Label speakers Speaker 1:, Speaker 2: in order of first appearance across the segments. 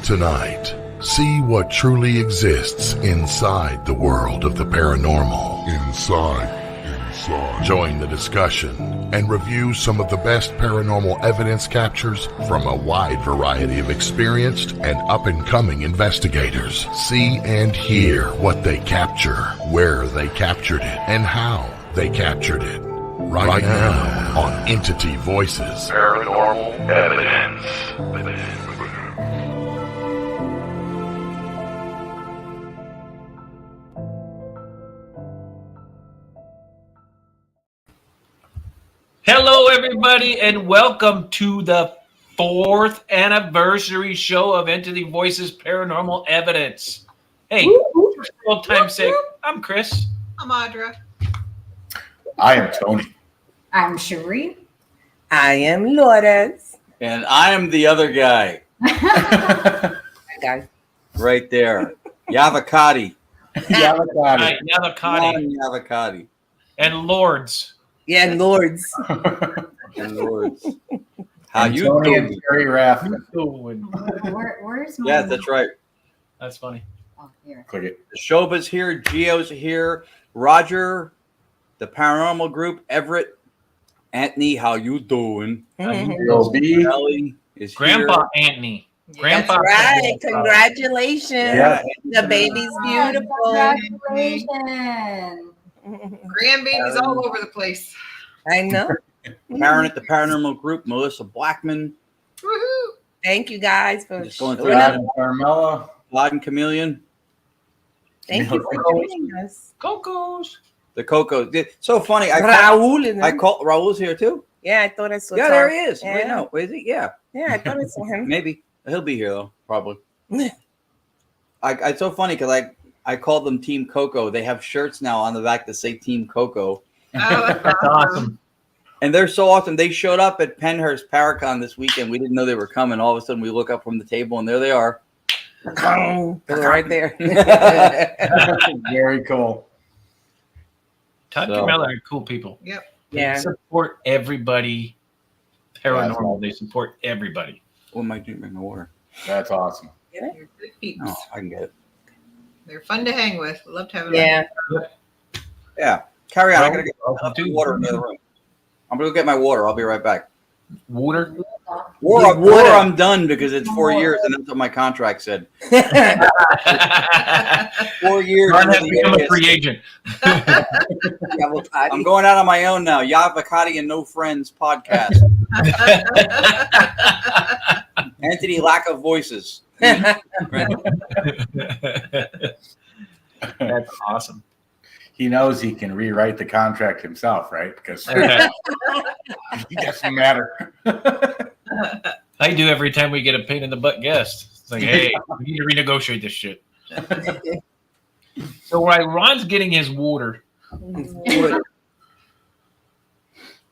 Speaker 1: Tonight, see what truly exists inside the world of the paranormal. Inside. Join the discussion and review some of the best paranormal evidence captures from a wide variety of experienced and up-and-coming investigators. See and hear what they capture, where they captured it, and how they captured it. Right now on Entity Voices Paranormal Evidence.
Speaker 2: Hello, everybody, and welcome to the 4th anniversary show of Entity Voices Paranormal Evidence. Hey, for old time's sake, I'm Chris.
Speaker 3: I'm Audra.
Speaker 4: I am Tony.
Speaker 5: I'm Cherie.
Speaker 6: I am Lourdes.
Speaker 7: And I am the other guy.
Speaker 6: Guy.
Speaker 7: Right there. Yavakati.
Speaker 2: Yavakati. And Lords.
Speaker 6: Yeah, Lords.
Speaker 7: And Lords. How
Speaker 4: and
Speaker 7: you
Speaker 4: Tony
Speaker 7: doing?
Speaker 4: and Terry Raffman.
Speaker 5: Where's my...
Speaker 7: Yeah, that's right.
Speaker 2: That's funny.
Speaker 5: Oh, here.
Speaker 4: Click it.
Speaker 7: Shoba's here. Gio's here. Roger, the paranormal group. Everett. Anthony, how you doing?
Speaker 4: B.
Speaker 7: Ellie is
Speaker 2: Grandpa
Speaker 7: here.
Speaker 2: Anthony.
Speaker 6: That's
Speaker 2: Grandpa.
Speaker 6: right. Congratulations.
Speaker 4: Yeah.
Speaker 6: The baby's beautiful.
Speaker 5: Congratulations.
Speaker 3: Grandbabies all over the place.
Speaker 6: I know.
Speaker 7: Karen at the paranormal group. Melissa Blackman.
Speaker 3: Woohoo!
Speaker 6: Thank you guys for
Speaker 7: Just going through
Speaker 6: showing
Speaker 4: Brad
Speaker 6: up.
Speaker 4: and Carmela.
Speaker 7: Vlad and Chameleon.
Speaker 6: Thank you for joining us.
Speaker 2: Cocos.
Speaker 7: The Coco. So funny.
Speaker 6: Raul.
Speaker 7: Raul's here too.
Speaker 6: Yeah, I thought I saw
Speaker 7: Yeah,
Speaker 6: Tom.
Speaker 7: there he is.
Speaker 6: Yeah.
Speaker 7: Wait, no. Is he? Yeah.
Speaker 6: Yeah, I thought I saw him.
Speaker 7: Maybe. He'll be here though, probably. It's so funny because I called them Team Coco. They have shirts now on the back that say Team Coco.
Speaker 3: Oh,
Speaker 2: That's awesome.
Speaker 7: And they're so awesome. They showed up at Penhurst Paracon this weekend. We didn't know they were coming. All of a sudden we look up from the table and there they are.
Speaker 6: They're right there.
Speaker 4: Very cool.
Speaker 2: Todd
Speaker 7: So-
Speaker 2: and Carmela are cool people.
Speaker 3: Yep.
Speaker 2: They
Speaker 6: Yeah.
Speaker 2: support everybody. Paranormal. They support everybody.
Speaker 7: What am I doing? Bring the water.
Speaker 4: That's awesome.
Speaker 3: They're good peeps.
Speaker 7: Oh, I can get it.
Speaker 3: They're fun to hang with. Love to have them.
Speaker 6: Yeah.
Speaker 7: Yeah. Carry on. I gotta
Speaker 2: Well,
Speaker 7: get
Speaker 2: welcome to
Speaker 7: water in the other room. I'm gonna go get my water. I'll be right back.
Speaker 2: Water.
Speaker 7: Or
Speaker 6: Water.
Speaker 7: I'm done because it's 4 years and that's what my contract said. 4 years.
Speaker 2: Ron has become a free agent.
Speaker 7: I'm going out on my own now. Yavakati and No Friends podcast. Entity Lack of Voices.
Speaker 2: That's awesome.
Speaker 4: He knows he can rewrite the contract himself, right? Because it doesn't matter.
Speaker 2: I do every time we get a pain in the butt guest. It's like, hey, we need to renegotiate this shit. So while Ron's getting his water,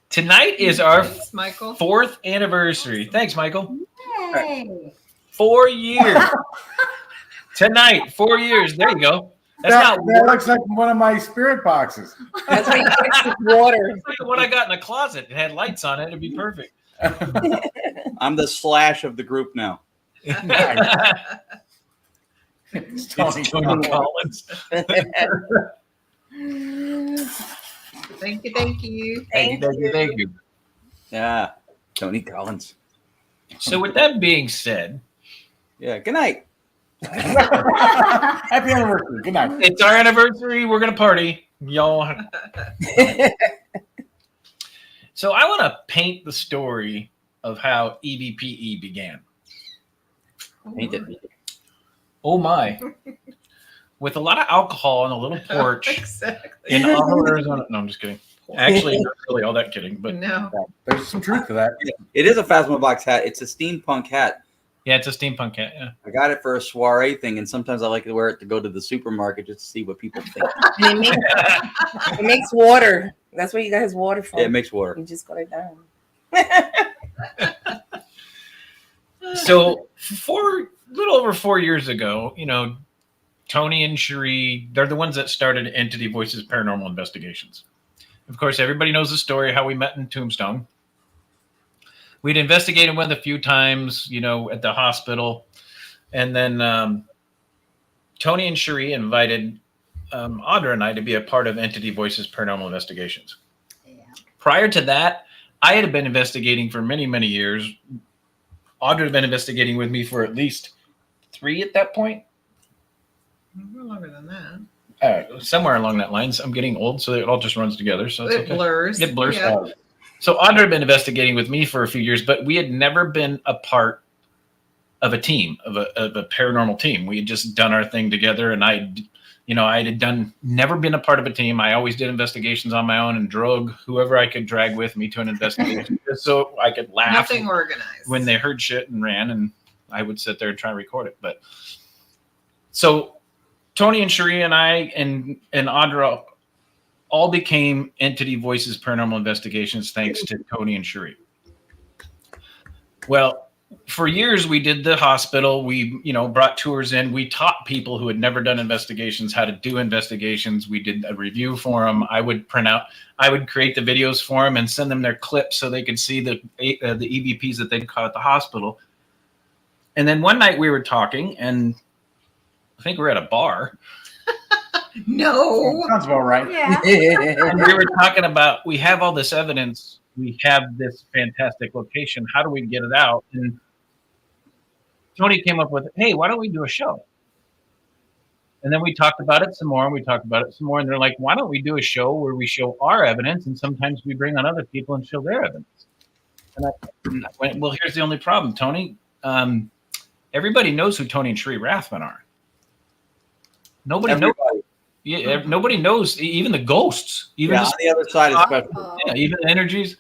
Speaker 2: tonight is our
Speaker 3: Thanks, Michael.
Speaker 2: 4th anniversary. Thanks, Michael.
Speaker 5: Hey.
Speaker 2: 4 years. Tonight, 4 years. There you go. That's
Speaker 4: That
Speaker 2: not
Speaker 4: looks like one of my spirit boxes.
Speaker 6: That's why you fix the water.
Speaker 2: It's like the one I got in the closet. It had lights on it. It'd be perfect.
Speaker 7: I'm the Slash of the group now.
Speaker 4: It's Tony
Speaker 2: Tony
Speaker 4: Collins.
Speaker 2: Collins.
Speaker 3: Thank you. Thank you.
Speaker 2: Thank you.
Speaker 7: Yeah. Tony Collins.
Speaker 2: So with that being said,
Speaker 7: Yeah. Good night.
Speaker 4: Happy anniversary. Good night.
Speaker 2: it's our anniversary. We're going to party. Y'all. So I want to paint the story of how EVPE began.
Speaker 7: Paint it.
Speaker 2: Oh my. With a lot of alcohol on a little porch
Speaker 3: Exactly.
Speaker 2: in Ajo, Arizona. No, I'm just kidding. Actually, not really all that kidding, but
Speaker 3: No.
Speaker 4: There's some truth to that.
Speaker 7: It is a Phasma hat. It's a steampunk hat.
Speaker 2: yeah, it's a steampunk hat. Yeah.
Speaker 7: I got it for a soiree thing, and sometimes I like to wear it to go to the supermarket just to see what people think.
Speaker 6: It makes water. That's where you got his water from.
Speaker 7: Yeah, it makes water.
Speaker 6: You just got it down.
Speaker 2: So a little over 4 years ago, Tony and Cherie, they're the ones that started Entity Voices Paranormal Investigations. Of course, everybody knows the story, how we met in Tombstone. We'd investigated with a few times, at the hospital. And then Tony and Cherie invited Audra and I to be a part of Entity Voices Paranormal Investigations.
Speaker 5: Yeah.
Speaker 2: Prior to that, I had been investigating for many, many years. Audra had been investigating with me for at least 3 at that point.
Speaker 3: No longer than that.
Speaker 2: Somewhere along that lines. I'm getting old, so it all just runs together. So it's
Speaker 3: It
Speaker 2: okay.
Speaker 3: blurs.
Speaker 2: It blurs.
Speaker 3: Yeah.
Speaker 2: So Audra had been investigating with me for a few years, but we had never been a part of a team, of a paranormal team. We had just done our thing together, and I had never been a part of a team. I always did investigations on my own and drug whoever I could drag with me to an investigation, just so I could laugh.
Speaker 3: Nothing organized.
Speaker 2: When they heard shit and ran, and I would sit there and try to record it. But so Tony and Cherie and I and Audra all became Entity Voices Paranormal Investigations thanks to Tony and Cherie. Well, for years we did the hospital. We, brought tours in. We taught people who had never done investigations how to do investigations. We did a review for them. I would create the videos for them and send them their clips so they could see the EVPs that they'd caught at the hospital. And then one night we were talking, and I think we're at a bar.
Speaker 3: No.
Speaker 4: Sounds about right.
Speaker 5: Yeah.
Speaker 2: And we were talking about, we have all this evidence. We have this fantastic location. How do we get it out? And Tony came up with, hey, why don't we do a show? And then we talked about it some more, and we talked about it some more. And they're like, why don't we do a show where we show our evidence, and sometimes we bring on other people and show their evidence? And I went, well, here's the only problem, Tony. Everybody knows who Tony and Cherie Rathman are. Nobody knows. Yeah, nobody knows, even the ghosts. Even
Speaker 7: on the other side, especially.
Speaker 2: yeah, even the energies.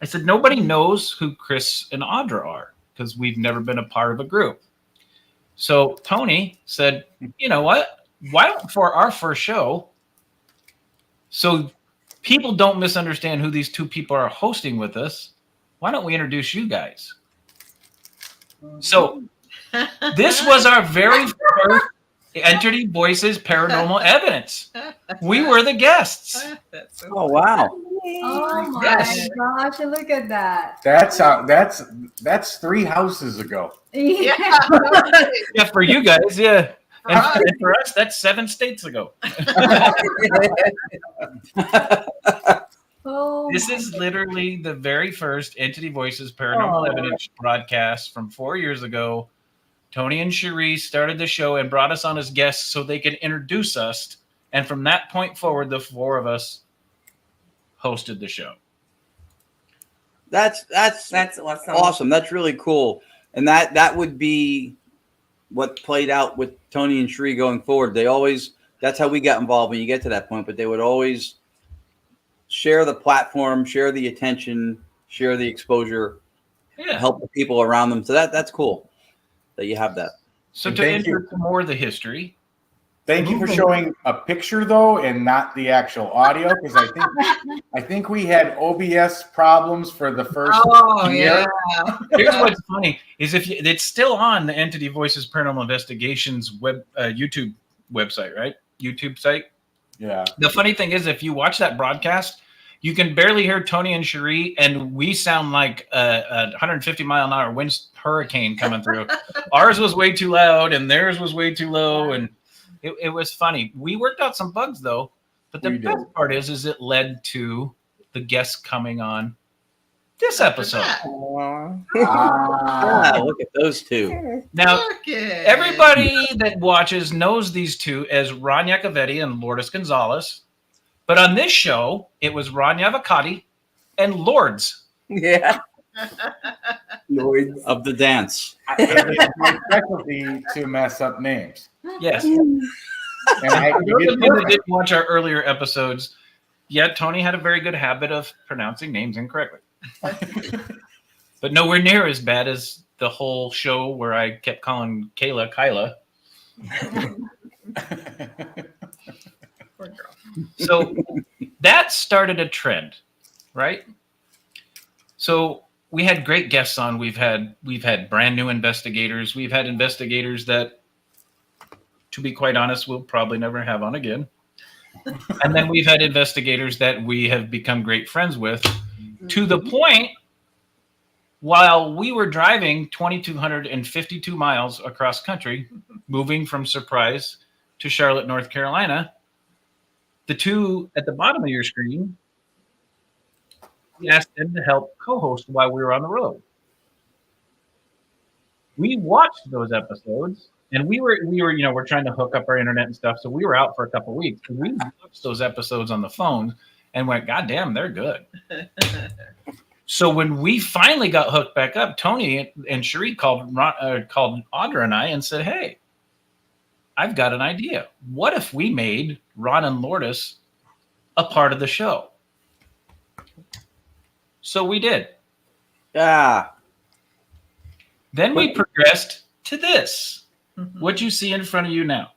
Speaker 2: I said, nobody knows who Chris and Audra are because we've never been a part of a group. So Tony said, you know what? Why don't, for our first show, so people don't misunderstand who these 2 people are hosting with us, why don't we introduce you guys? So this was our very first Entity Voices Paranormal Evidence. We were the guests.
Speaker 3: That's so
Speaker 7: Oh wow!
Speaker 5: Oh my
Speaker 2: Yes.
Speaker 5: gosh! Look at that.
Speaker 4: That's 3 houses ago.
Speaker 5: Yeah.
Speaker 2: Yeah, for you guys, yeah. And for us, that's 7 states ago.
Speaker 5: Oh,
Speaker 2: This is literally the very first Entity Voices Paranormal Evidence broadcast from 4 years ago. Tony and Cherie started the show and brought us on as guests so they could introduce us. And from that point forward, the 4 of us hosted the show.
Speaker 7: That's awesome. That's really cool. And that would be what played out with Tony and Cherie going forward. That's how we got involved when you get to that point, but they would always share the platform, share the attention, share the exposure, help the people around them. So that's cool that you have that.
Speaker 2: So
Speaker 4: And
Speaker 2: to
Speaker 4: thank
Speaker 2: enter more of the history.
Speaker 4: Thank you for showing a picture though, and not the actual audio, because I think we had OBS problems for the first year.
Speaker 3: Yeah.
Speaker 2: Here's what's funny is it's still on the Entity Voices Paranormal Investigations YouTube website, right? YouTube site.
Speaker 4: Yeah.
Speaker 2: The funny thing is, if you watch that broadcast, you can barely hear Tony and Cherie, and we sound like a 150-mile-an-hour wind hurricane coming through. Ours was way too loud, and theirs was way too low, and it was funny. We worked out some bugs, though, but the best part is it led to the guests coming on this episode.
Speaker 7: Look at those 2.
Speaker 2: Now, everybody that watches knows these 2 as Ron Iacovetti and Lourdes Gonzalez. But on this show, it was Ron Yavakati and Lords.
Speaker 6: Yeah.
Speaker 7: Lords of the dance.
Speaker 4: It's my specialty to mess up names.
Speaker 2: Yes.
Speaker 4: And
Speaker 2: For those of you that didn't watch our earlier episodes, Tony had a very good habit of pronouncing names incorrectly. But nowhere near as bad as the whole show where I kept calling Kayla Kyla.
Speaker 3: Poor girl.
Speaker 2: So that started a trend, right? So we had great guests on. We've had brand new investigators. We've had investigators that, to be quite honest, we'll probably never have on again. And then we've had investigators that we have become great friends with, to the point while we were driving 2,252 miles across country, moving from Surprise to Charlotte, North Carolina, the two at the bottom of your screen, we asked them to help co-host while we were on the road. We watched those episodes, and we were, we're trying to hook up our internet and stuff, so we were out for a couple of weeks. We watched those episodes on the phone and went, God damn, they're good. So when we finally got hooked back up, Tony and Cherie called Audra and I and said, hey, I've got an idea. What if we made Ron and Lourdes a part of the show? So we did.
Speaker 7: Yeah.
Speaker 2: Then we progressed to this. What you see in front of you now.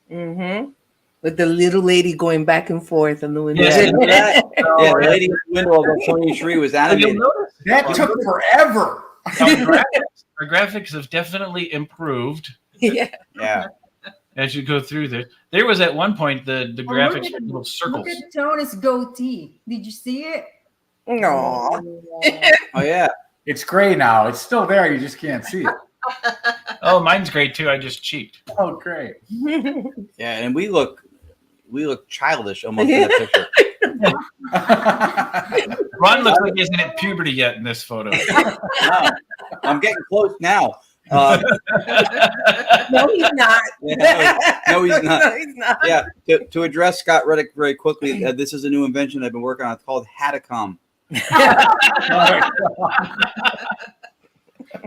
Speaker 6: Mm-hmm. With the little lady going back and forth in the window.
Speaker 7: Yeah, the lady in the window of Tony and Cherie was animated.
Speaker 4: That took forever.
Speaker 2: Our graphics have definitely improved.
Speaker 6: Yeah.
Speaker 7: Yeah.
Speaker 2: As you go through this. There was at one point the graphics were little circles.
Speaker 5: Look at Tony's goatee. Did you see it?
Speaker 6: No.
Speaker 7: Oh yeah.
Speaker 4: It's gray now. It's still there. You just can't see it.
Speaker 2: Oh, mine's great too. I just cheated.
Speaker 4: Oh, great.
Speaker 7: Yeah, and we look childish almost in that picture.
Speaker 2: Ron looks like he isn't at puberty yet in this photo.
Speaker 7: No, I'm getting close now.
Speaker 6: No, he's not.
Speaker 7: Yeah, no, he's not.
Speaker 6: No, he's not.
Speaker 7: Yeah, to address Scott Reddick very quickly, this is a new invention I've been working on. It's called Hadacom.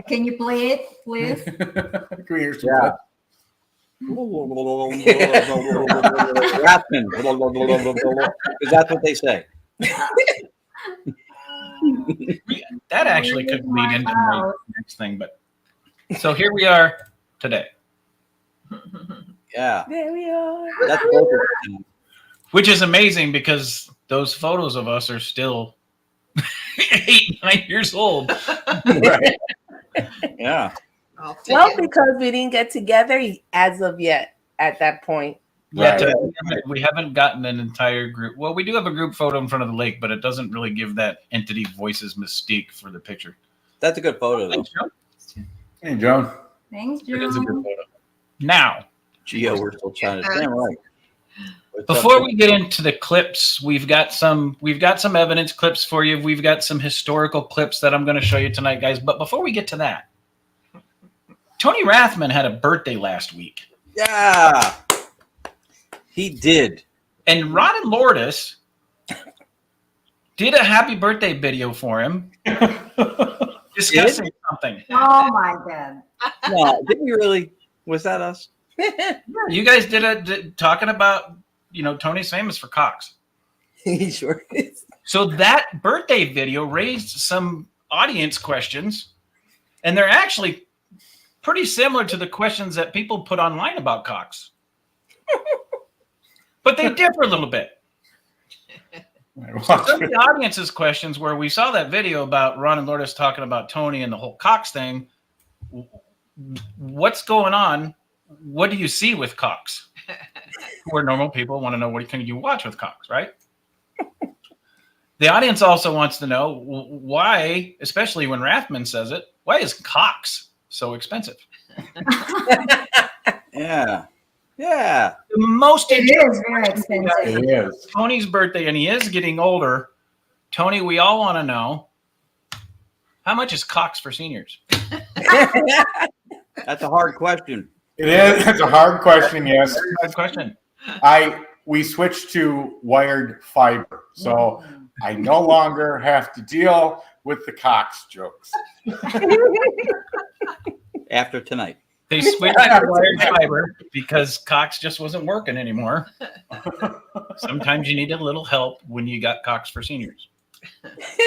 Speaker 5: Can you play it, please?
Speaker 4: Can we hear some
Speaker 7: Yeah. Rathman. Because that's what they say.
Speaker 2: That actually could lead into my next thing, but so here we are today.
Speaker 7: Yeah.
Speaker 6: There we are.
Speaker 7: That's
Speaker 2: Which is amazing because those photos of us are still 8, 9 years old.
Speaker 4: Right.
Speaker 7: yeah.
Speaker 3: I'll take
Speaker 6: Well,
Speaker 3: it.
Speaker 6: because we didn't get together as of yet at that point.
Speaker 2: Yet,
Speaker 4: Right.
Speaker 2: we haven't gotten an entire group. Well, we do have a group photo in front of the lake, but it doesn't really give that Entity Voices mystique for the picture.
Speaker 7: That's a good photo, though.
Speaker 2: Thanks, Joe.
Speaker 4: Hey, Joan.
Speaker 5: Thanks,
Speaker 2: It is a good
Speaker 5: Joe.
Speaker 2: photo. Now,
Speaker 7: Geo, we're still trying to. Damn right.
Speaker 2: before we get into the clips, we've got some evidence clips for you. We've got some historical clips that I'm going to show you tonight, guys. But before we get to that, Tony Rathman had a birthday last week.
Speaker 7: Yeah. He did.
Speaker 2: And Ron and Lourdes did a happy birthday video for him discussing something.
Speaker 5: Oh my God.
Speaker 7: No, did we really? Was that us?
Speaker 2: You guys did talking about, Tony's famous for cocks.
Speaker 6: He sure is.
Speaker 2: So that birthday video raised some audience questions, and they're actually pretty similar to the questions that people put online about cocks. But they differ a little bit. Some of the audience's questions where we saw that video about Ron and Lourdes talking about Tony and the whole cocks thing. What's going on? What do you see with cocks? Where normal people want to know what can you watch with cocks, right? The audience also wants to know why, especially when Rathman says it, why is cocks so expensive?
Speaker 7: Yeah. Yeah.
Speaker 2: The most
Speaker 5: It is very expensive.
Speaker 4: It is.
Speaker 2: Tony's birthday, and he is getting older. Tony, we all want to know, how much is cocks for seniors?
Speaker 7: That's a hard question.
Speaker 4: It is. It's a hard question. Yes.
Speaker 2: Very good question.
Speaker 4: We switched to wired fiber, so I no longer have to deal with the Cox jokes.
Speaker 7: After tonight.
Speaker 2: They switched to wired fiber because Cox just wasn't working anymore. Sometimes you need a little help when you got Cox for seniors.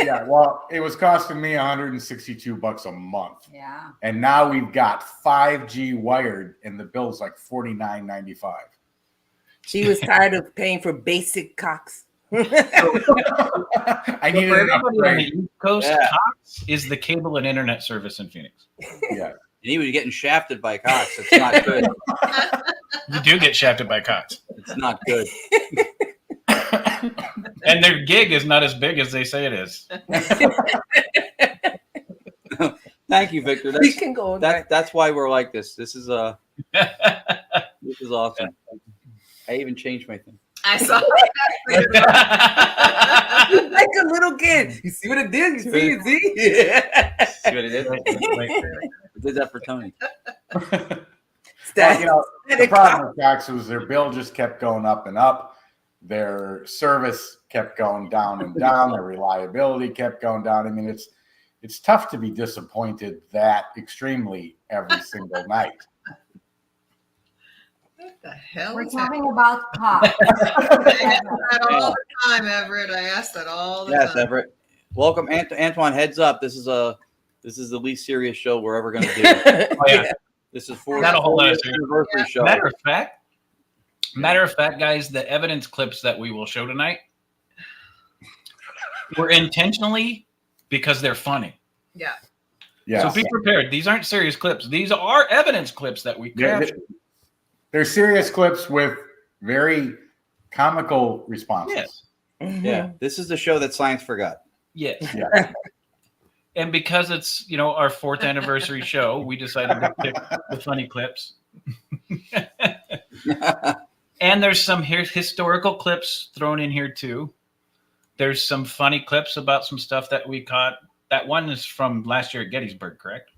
Speaker 4: Yeah, well, it was costing me $162 a month,
Speaker 5: Yeah.
Speaker 4: and now we've got 5G wired, and the bill's like $49.95.
Speaker 6: She was tired of paying for basic cocks.
Speaker 4: I
Speaker 2: So
Speaker 4: needed
Speaker 2: for
Speaker 4: an
Speaker 2: everybody on the
Speaker 4: upgrade.
Speaker 2: East Coast,
Speaker 7: Yeah.
Speaker 2: Cox is the cable and internet service in Phoenix.
Speaker 4: Yeah.
Speaker 7: And he was getting shafted by Cox. It's not good.
Speaker 2: You do get shafted by Cox.
Speaker 7: It's not good.
Speaker 2: And their gig is not as big as they say it is.
Speaker 7: Thank you, Victor.
Speaker 6: We can go.
Speaker 7: That's why we're like this. This is this is awesome. I even changed my thing.
Speaker 3: I saw
Speaker 6: Like a little kid. You see what it did? You see? You see? Yeah.
Speaker 7: See what it did? I did that for Tony.
Speaker 4: Well, you know, the problem with Cox was their bill just kept going up and up. Their service kept going down and down. Their reliability kept going down. I mean, it's tough to be disappointed that extremely every single night.
Speaker 3: What the hell?
Speaker 5: We're
Speaker 3: is
Speaker 5: talking about cops.
Speaker 3: I ask that all the time, Everett. I ask that all the
Speaker 7: Yes,
Speaker 3: time.
Speaker 7: Everett. Welcome, Antoine. Heads up. This is the least serious show we're ever going to do.
Speaker 2: Oh, yeah.
Speaker 7: This is for
Speaker 2: Not a whole lot of
Speaker 7: the
Speaker 2: serious.
Speaker 7: anniversary show.
Speaker 2: Matter of fact, guys, the evidence clips that we will show tonight were intentionally because they're funny.
Speaker 3: Yeah.
Speaker 4: Yeah.
Speaker 2: So be prepared. These aren't serious clips. These are evidence clips that we captured.
Speaker 4: They're serious clips with very comical responses.
Speaker 2: Yes.
Speaker 7: Yeah, this is the show that science forgot.
Speaker 2: Yes.
Speaker 4: Yeah.
Speaker 2: And because it's, our 4th anniversary show, we decided to pick the funny clips. And there's some historical clips thrown in here too. There's some funny clips about some stuff that we caught. That one is from last year at Gettysburg, correct?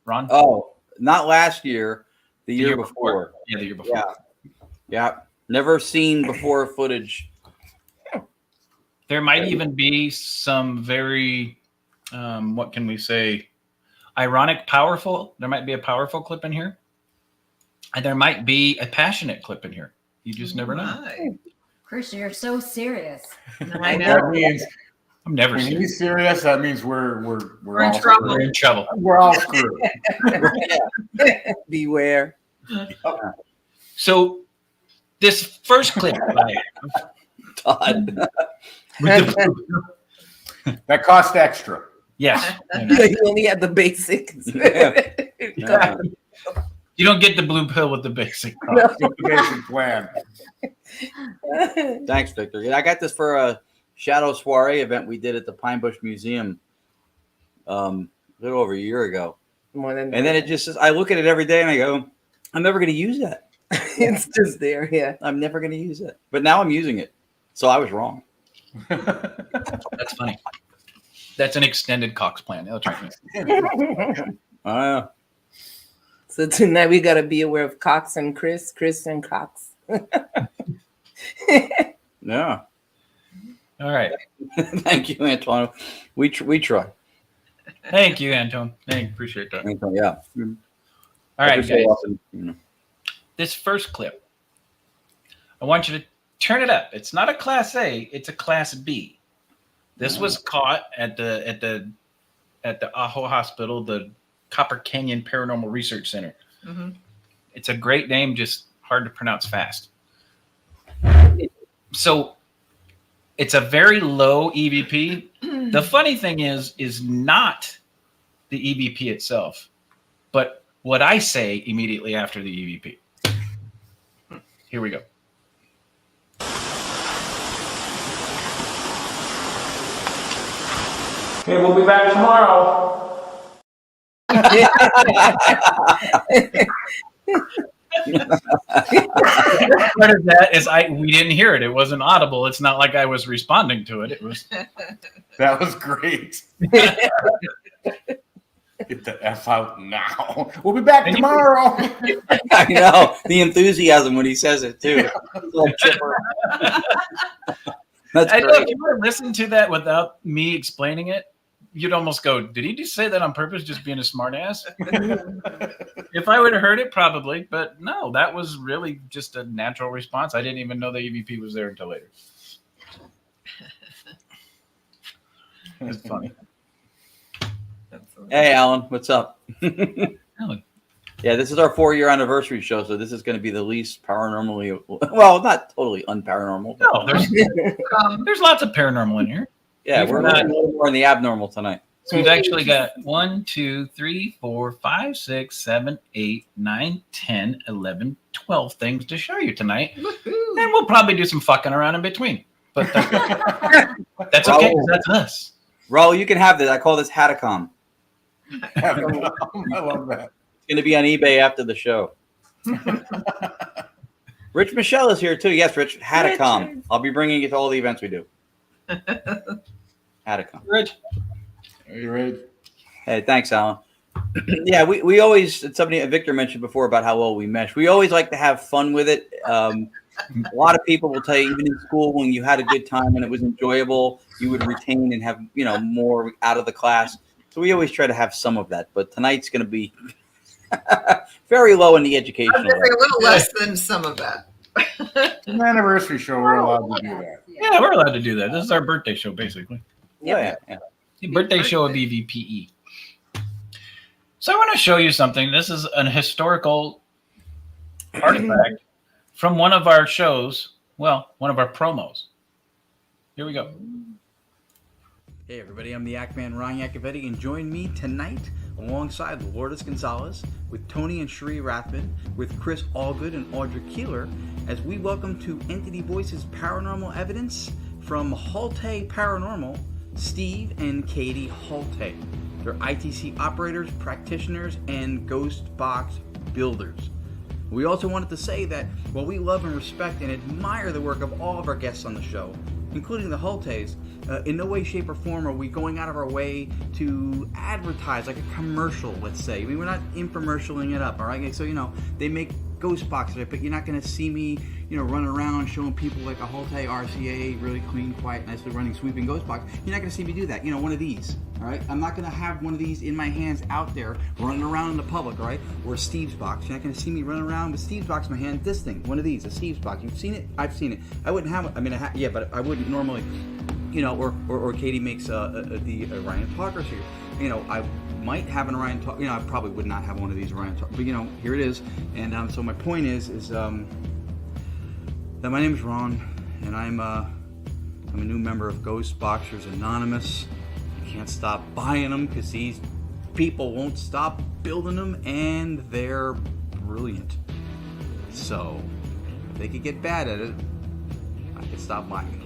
Speaker 2: Ron?
Speaker 7: Oh, not last year. The year before.
Speaker 2: Yeah, the year before.
Speaker 7: Yeah. Never seen before footage.
Speaker 2: There might even be some very, what can we say, powerful. There might be a powerful clip in here. And there might be a passionate clip in here. You just never know.
Speaker 3: My.
Speaker 5: Chris, you're so serious.
Speaker 3: I know.
Speaker 4: That means
Speaker 2: I'm never
Speaker 4: when
Speaker 2: serious.
Speaker 4: he's serious, that means we're
Speaker 3: in
Speaker 4: all
Speaker 3: trouble.
Speaker 2: We're in trouble.
Speaker 4: We're all screwed.
Speaker 6: Beware.
Speaker 2: So this first clip,
Speaker 7: Todd.
Speaker 4: That cost extra.
Speaker 2: yes.
Speaker 6: You only had the basics.
Speaker 7: Yeah.
Speaker 2: You don't get the blue pill with the basic.
Speaker 4: The basic plan.
Speaker 7: Thanks, Victor. Yeah, I got this for a Shadow Soiree event we did at the Pine Bush Museum a little over a year ago.
Speaker 6: More than
Speaker 7: And then it just says, I look at it every day and I go, I'm never going to use that.
Speaker 6: it's just there. Yeah.
Speaker 7: I'm never going to use it. But now I'm using it. So I was wrong.
Speaker 2: That's funny. That's an extended Cox plan. They'll try to-
Speaker 6: So tonight we got to be aware of Cox and Chris and Cox.
Speaker 7: Yeah.
Speaker 2: All right.
Speaker 7: Thank you, Antoine. We try.
Speaker 2: Thank you, Anton. Thank you. Appreciate that.
Speaker 7: Yeah.
Speaker 2: All right,
Speaker 7: Every so
Speaker 2: guys.
Speaker 7: often,
Speaker 2: This first clip, I want you to turn it up. It's not a Class A, it's a Class B. This was caught at the Ajo Hospital, the Copper Canyon Paranormal Research Center.
Speaker 3: Mhm.
Speaker 2: It's a great name, just hard to pronounce fast. So it's a very low EVP. The funny thing is not the EVP itself, but what I say immediately after the EVP. Here we go.
Speaker 8: Okay, we'll be back tomorrow.
Speaker 2: Part of that is we didn't hear it. It wasn't audible. It's not like I was responding to it. It was.
Speaker 4: That was great. Get the F out now. We'll be back tomorrow.
Speaker 7: I know the enthusiasm when he says it too. It's like chipper. That's
Speaker 2: I know
Speaker 7: great.
Speaker 2: if you were to listen to that without me explaining it, you'd almost go, "Did he just say that on purpose, just being a smartass?" If I would have heard it, probably, but no, that was really just a natural response. I didn't even know the EVP was there until later. It's funny.
Speaker 7: Hey, Alan, what's up?
Speaker 2: Alan.
Speaker 7: Yeah, this is our 4-year anniversary show, so this is going to be the least paranormally, well, not totally unparanormal. But
Speaker 2: No, there's lots of paranormal in here.
Speaker 7: yeah,
Speaker 2: we've
Speaker 7: we're
Speaker 2: not-
Speaker 7: a little more in the abnormal tonight.
Speaker 2: So we've actually got 1, 2, 3, 4, 5, 6, 7, 8, 9, 10, 11, 12 things to show you tonight. And we'll probably do some fucking around in between. But that's okay, 'cause that's us.
Speaker 7: Raul, you can have this. I call this Hatacom.
Speaker 4: I love that.
Speaker 7: It's going to be on eBay after the show. Rich Michelle is here too. Yes, Rich. Hadacom. I'll be bringing you to all the events we do. Hadacom.
Speaker 2: Rich.
Speaker 4: Hey, Rich.
Speaker 7: Hey, thanks, Alan. Yeah, we always, somebody Victor mentioned before about how well we mesh. We always like to have fun with it. A lot of people will tell you, even in school, when you had a good time and it was enjoyable, you would retain and have, more out of the class. So we always try to have some of that. But tonight's going to be very low in the educational.
Speaker 3: I'm going to say a little less than some of that.
Speaker 4: It's an anniversary show. We're allowed to do that.
Speaker 2: Yeah, we're allowed to do that. This is our birthday show, basically.
Speaker 7: Yeah.
Speaker 2: The birthday show of EVPE. So I want to show you something. This is an historical artifact from one of our shows. Well, one of our promos. Here we go.
Speaker 7: Hey everybody, I'm the Ackman Ron Yacovetti, and join me tonight alongside Lourdes Gonzalez with Tony and Sheree Rathman, with Chris Allgood and Audra Keeler, as we welcome to Entity Voices Paranormal Evidence from Halte Paranormal, Steve and Katie Halte. They're ITC operators, practitioners, and ghost box builders. We also wanted to say that while we love and respect and admire the work of all of our guests on the show, including the Haltes, in no way, shape, or form are we going out of our way to advertise like a commercial, let's say. I mean, we're not infomercialing it up, all right? So, they make ghost boxes, but you're not going to see me, running around showing people like a Halte RCA, really clean, quiet, nicely running, sweeping ghost box. You're not going to see me do that. One of these, all right? I'm not going to have one of these in my hands out there running around in the public, all right? Or Steve's box. You're not going to see me running around with Steve's box in my hand. This thing, one of these, a Steve's box. You've seen it? I've seen it. I wouldn't have it. I mean, yeah, but I wouldn't normally, or Katie makes the Orion Talkers here. I might have an Orion Talk. I probably would not have one of these Orion Talk. But here it is. And so my point is that my name is Ron, and I'm a new member of Ghost Boxers Anonymous. I can't stop buying them because these people won't stop building them, and they're brilliant. So if they could get bad at it, I could stop buying them.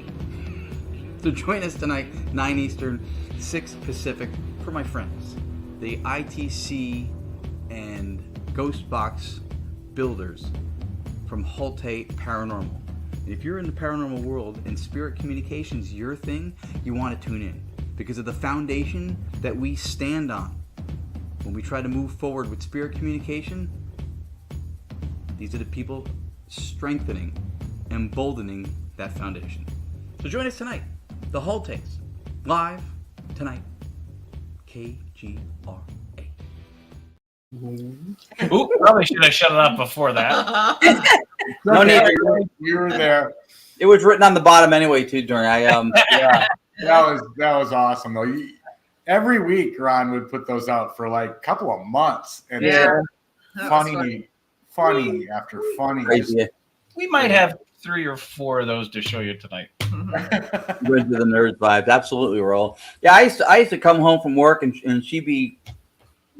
Speaker 7: So join us tonight, 9 Eastern, 6 Pacific, for my friends, the ITC and Ghost Box builders from Halte Paranormal. And if you're in the paranormal world and spirit communication's your thing, you want to tune in because of the foundation that we stand on. When we try to move forward with spirit communication, these are the people strengthening, emboldening that foundation. So join us tonight. The Haltes, live tonight. KGRA.
Speaker 2: Ooh, probably should have shut it off before that.
Speaker 7: No need.
Speaker 4: You were there.
Speaker 7: It was written on the bottom anyway, too, during
Speaker 4: Yeah, that was awesome though. Every week, Ron would put those out for like a couple of months, and
Speaker 3: Yeah.
Speaker 4: funny after funny.
Speaker 7: Crazy.
Speaker 2: We might have 3 or 4 of those to show you tonight.
Speaker 7: Good to the nerd vibes. Absolutely, Roll. Yeah, I used to come home from work and she'd be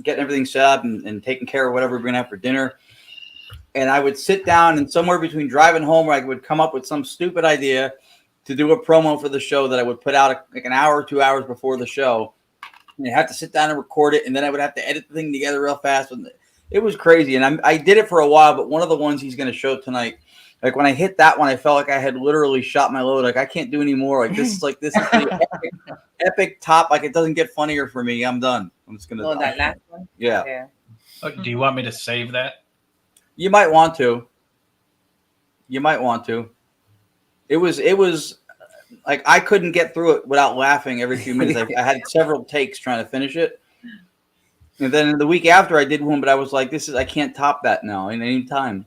Speaker 7: getting everything set up and taking care of whatever we're going to have for dinner. And I would sit down, and somewhere between driving home, where I would come up with some stupid idea to do a promo for the show that I would put out like an hour or 2 hours before the show. And you have to sit down and record it, and then I would have to edit the thing together real fast. And it was crazy. And I did it for a while, but one of the ones he's going to show tonight, like when I hit that one, I felt like I had literally shot my load. Like I can't do any more. Like this is the epic top. Like it doesn't get funnier for me. I'm done. I'm just gonna.
Speaker 6: Oh, that last one.
Speaker 7: Yeah.
Speaker 2: Oh, do you want me to save that?
Speaker 7: You might want to. It was like I couldn't get through it without laughing every few minutes. I had several takes trying to finish it. And then the week after I did one, but I was like, I can't top that now in any time.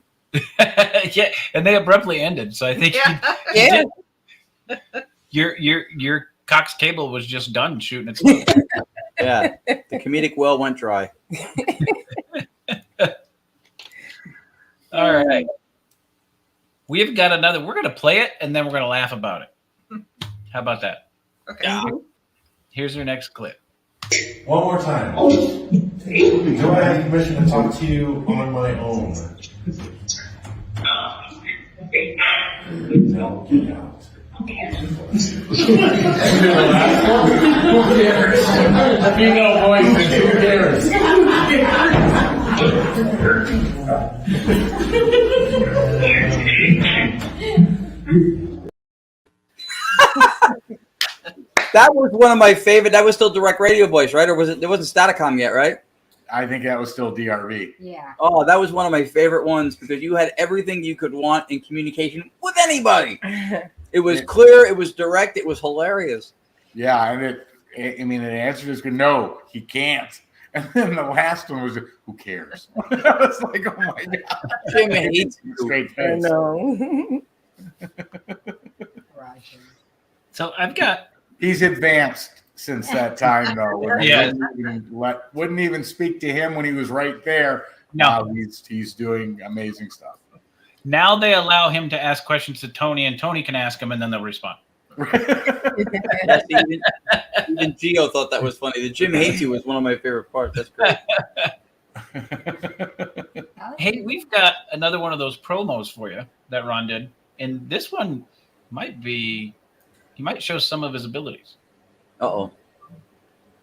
Speaker 2: Yeah, and they abruptly ended. So I think your Cox cable was just done shooting its load.
Speaker 7: Yeah, the comedic well went dry.
Speaker 2: All right. We've got another. We're going to play it, and then we're going to laugh about it. How about that?
Speaker 3: Okay.
Speaker 2: Yeah. Here's your next clip.
Speaker 9: One more time. Do I have permission to talk to you on my own? No, get out. Who cares? Female voices, who cares?
Speaker 7: That was one of my favorite. That was still direct radio voice, right? Or was it? There wasn't Staticom yet, right?
Speaker 4: I think that was still DRV.
Speaker 5: Yeah.
Speaker 7: Oh, that was one of my favorite ones because you had everything you could want in communication with anybody. It was clear. It was direct. It was hilarious.
Speaker 4: Yeah, and it answered us, no, he can't. And then the last one was, who cares? I was like, oh my God.
Speaker 7: Jim hates you.
Speaker 4: Straight
Speaker 6: I
Speaker 4: face.
Speaker 6: know.
Speaker 2: So I've got.
Speaker 4: He's advanced since that time, though.
Speaker 2: Yeah.
Speaker 4: Wouldn't even speak to him when he was right there.
Speaker 2: No.
Speaker 4: He's doing amazing stuff.
Speaker 2: Now they allow him to ask questions to Tony, and Tony can ask him, and then they'll respond.
Speaker 7: Yes, even Gio thought that was funny. The Jim hates you was one of my favorite parts. That's great.
Speaker 2: Hey, we've got another one of those promos for you that Ron did, and this one he might show some of his abilities.
Speaker 7: Uh-oh.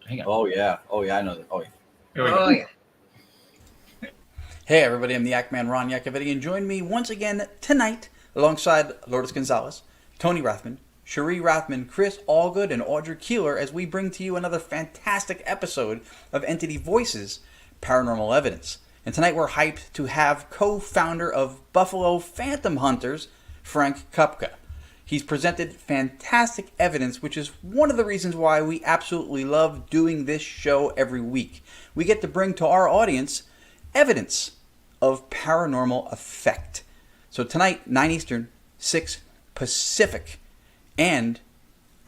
Speaker 2: Hang on.
Speaker 7: Oh, yeah. Oh, yeah, I know that. Oh, yeah.
Speaker 2: Here we go.
Speaker 3: Oh, yeah.
Speaker 7: Hey, everybody. I'm the Ackman, Ron Yakovetti, and join me once again tonight alongside Lourdes Gonzalez, Tony Rathman, Cherie Rathman, Chris Allgood, and Audrey Keeler as we bring to you another fantastic episode of Entity Voices Paranormal Evidence. And tonight we're hyped to have co-founder of Buffalo Phantom Hunters, Frank Kupka. He's presented fantastic evidence, which is one of the reasons why we absolutely love doing this show every week. We get to bring to our audience evidence of paranormal effect. So tonight, 9 Eastern, 6 Pacific. And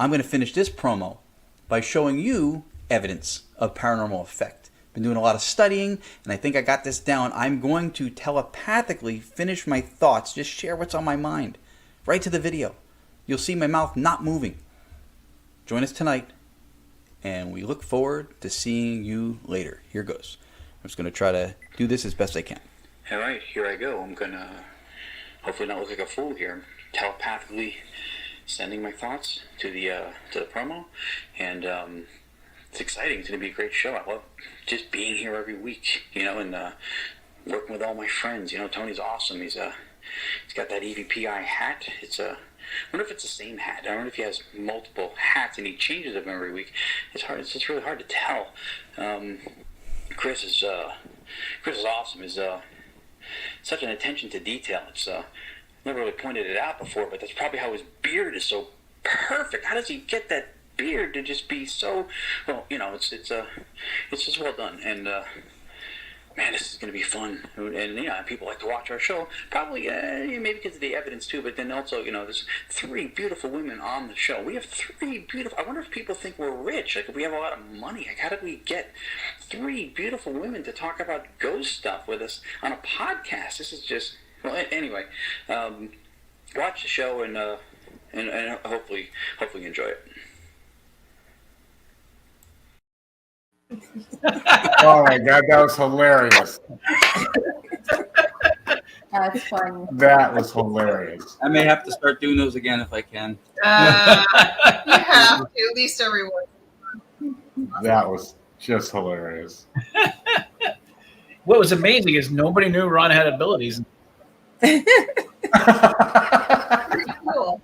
Speaker 7: I'm going to finish this promo by showing you evidence of paranormal effect. Been doing a lot of studying, and I think I got this down. I'm going to telepathically finish my thoughts, just share what's on my mind, right to the video. You'll see my mouth not moving. Join us tonight, and we look forward to seeing you later. Here goes. I'm just going to try to do this as best I can.
Speaker 10: All right, here I go. I'm going to hopefully not look like a fool here. Telepathically sending my thoughts to the promo, and it's exciting. It's going to be a great show. I love just being here every week, and working with all my friends. Tony's awesome. He's got that EVPI hat. I wonder if it's the same hat. I wonder if he has multiple hats and he changes them every week. It's hard. It's just really hard to tell. Chris is awesome. He's such an attention to detail. It's never really pointed it out before, but that's probably how his beard is so perfect. How does he get that beard to just be so well? It's just well done. And man, this is going to be fun. And people like to watch our show. Probably maybe because of the evidence too, but then also there's 3 beautiful women on the show. We have 3 beautiful. I wonder if people think we're rich. Like if we have a lot of money. Like how did we get 3 beautiful women to talk about ghost stuff with us on a podcast? This is just anyway. Watch the show and hopefully you enjoy it.
Speaker 4: Oh my God, that was hilarious.
Speaker 5: That's funny.
Speaker 4: That was hilarious.
Speaker 7: I may have to start doing those again if I can.
Speaker 3: You have to, at least everyone.
Speaker 4: That was just hilarious.
Speaker 2: What was amazing is nobody knew Ron had abilities.
Speaker 3: Cool.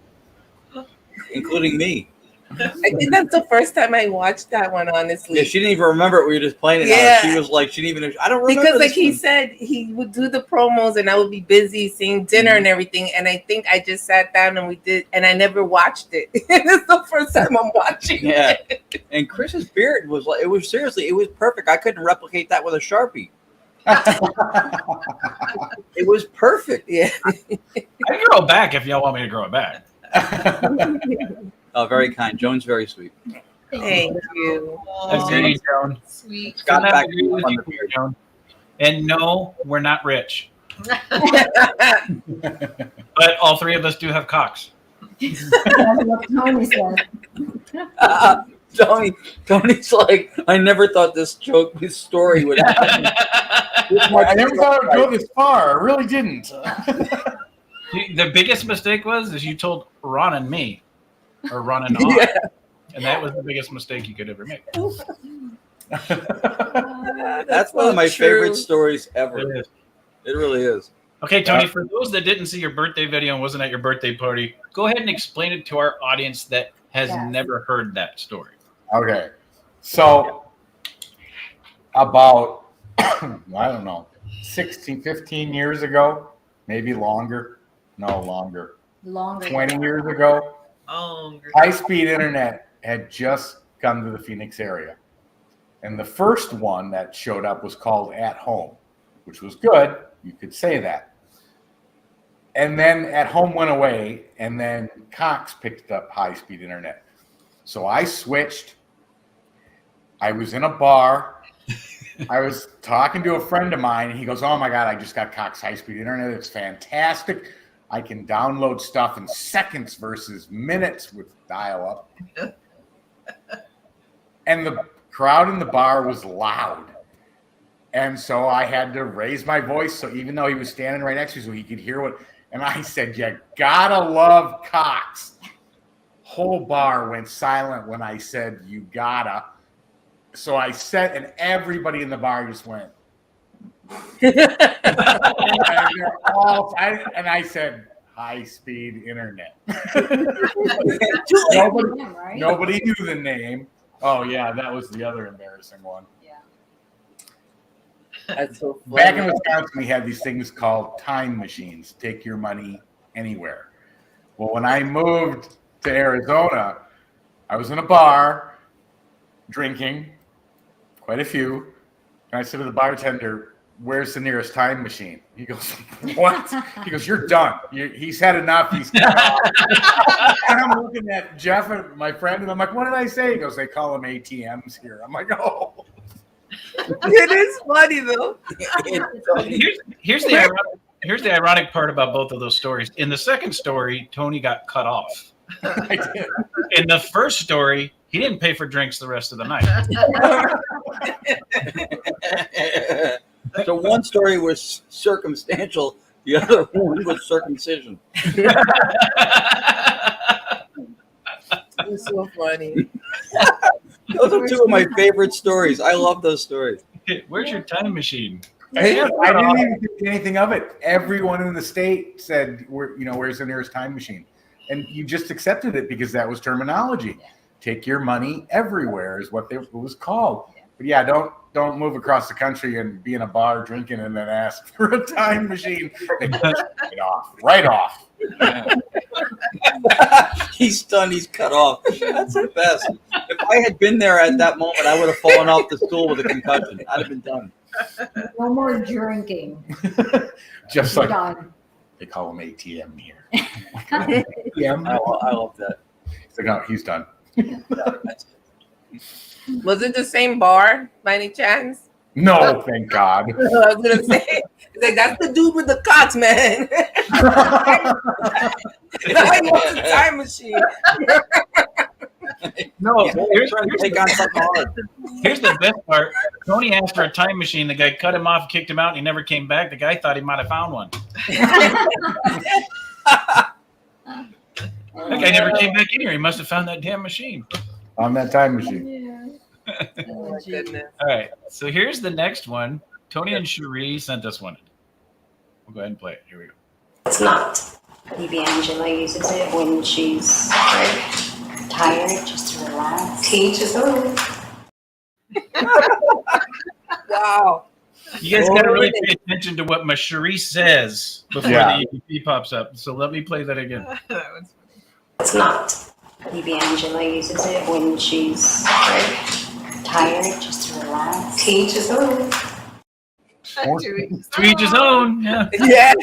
Speaker 7: Including me.
Speaker 6: I think that's the first time I watched that one, honestly.
Speaker 7: Yeah, she didn't even remember it. We were just playing it.
Speaker 6: Yeah.
Speaker 7: She was like, she didn't even. I don't remember.
Speaker 6: Because, like
Speaker 7: this
Speaker 6: he
Speaker 7: one.
Speaker 6: said, he would do the promos, and I would be busy seeing dinner and everything. And I think I just sat down and we did, and I never watched it. It's the first time I'm watching
Speaker 7: Yeah.
Speaker 6: it.
Speaker 7: And Chris's beard was like, it was perfect. I couldn't replicate that with a Sharpie. It was perfect.
Speaker 6: Yeah.
Speaker 2: I grow it back if y'all want me to grow it back.
Speaker 7: Oh, very kind. Joan's very sweet.
Speaker 6: Thank you.
Speaker 2: That's
Speaker 3: Oh,
Speaker 2: Joan.
Speaker 3: sweet.
Speaker 7: Scott
Speaker 2: Don't have
Speaker 7: back
Speaker 2: to agree with
Speaker 7: on
Speaker 2: you,
Speaker 7: the beard.
Speaker 2: Joan. And no, we're not rich. But all 3 of us do have cocks.
Speaker 5: That's what Tony said.
Speaker 7: Tony's like, I never thought this story would happen.
Speaker 4: I never thought it would go this far. I really didn't.
Speaker 2: The biggest mistake is you told Ron and me. or running on. And that was the biggest mistake you could ever make.
Speaker 7: That's one of my favorite stories ever.
Speaker 2: It is.
Speaker 7: It really is.
Speaker 2: Okay, Tony, for those that didn't see your birthday video and wasn't at your birthday party, go ahead and explain it to our audience that has never heard that story.
Speaker 4: Okay. So about, I don't know, 15 years ago, maybe longer. No, longer. 20 years ago, high-speed internet had just come to the Phoenix area. And the first one that showed up was called At Home, which was good. You could say that. And then At Home went away, and then Cox picked up high-speed internet. So I switched. I was in a bar. I was talking to a friend of mine, and he goes, "Oh my God, I just got Cox high-speed internet. It's fantastic. I can download stuff in seconds versus minutes with dial-up." And the crowd in the bar was loud. And so I had to raise my voice, so even though he was standing right next to me, so he could hear what, and I said, "You gotta love Cox." Whole bar went silent when I said, "You gotta." So I said, and everybody in the bar just went. And I said, high-speed internet. Nobody knew the name. Oh, yeah, that was the other embarrassing one.
Speaker 6: That's so funny.
Speaker 4: Back in Wisconsin, we had these things called time machines. Take your money anywhere. Well, when I moved to Arizona, I was in a bar drinking, quite a few, and I said to the bartender, "Where's the nearest time machine?" He goes, "What?" He goes, "You're done. He's had enough. He's cut off." And I'm looking at Jeff, my friend, and I'm like, "What did I say?" He goes, "They call them ATMs here." I'm like, "Oh."
Speaker 6: It is funny though.
Speaker 2: Here's the ironic part about both of those stories. In the second story, Tony got cut off.
Speaker 4: I did.
Speaker 2: In the first story, he didn't pay for drinks the rest of the night.
Speaker 7: So one story was circumstantial, the other one was circumcision.
Speaker 6: It's so funny.
Speaker 7: Those are two of my favorite stories. I love those stories.
Speaker 2: Where's your time machine?
Speaker 4: I didn't even think anything of it. Everyone in the state said, "Where's the nearest time machine?" And you just accepted it because that was terminology. Take your money everywhere is what it was called. But yeah, don't move across the country and be in a bar drinking and then ask for a time machine. Right off.
Speaker 7: He's done. He's cut off. That's the best. If I had been there at that moment, I would have fallen off the stool with a concussion. I'd have been done.
Speaker 5: No more drinking.
Speaker 4: Just like
Speaker 5: Done.
Speaker 4: they call them ATM here.
Speaker 7: ATM. I love that.
Speaker 4: He's like, "No, he's done."
Speaker 6: Was it the same bar by any chance?
Speaker 4: No, thank God.
Speaker 6: I was gonna say, like, that's the dude with the Cox, man. Now he wants a time machine.
Speaker 2: No, here's the best part. Tony asked for a time machine. The guy cut him off, kicked him out, and he never came back. The guy thought he might have found one. That guy never came back in here. He must have found that damn machine.
Speaker 4: On that time machine.
Speaker 6: Oh my goodness.
Speaker 2: All right, so here's the next one. Tony and Cherie sent us one. We'll go ahead and play it. Here we go.
Speaker 11: It's not. Maybe Angela uses it when she's tired, just to relax. Teach his own.
Speaker 6: Wow.
Speaker 2: You guys got to really pay attention to what Cherie says before the EVP pops up. So let me play that again.
Speaker 11: It's not. Maybe Angela uses it when she's tired, just to relax. Teach his own.
Speaker 2: To each his own. Yeah.
Speaker 6: Yeah.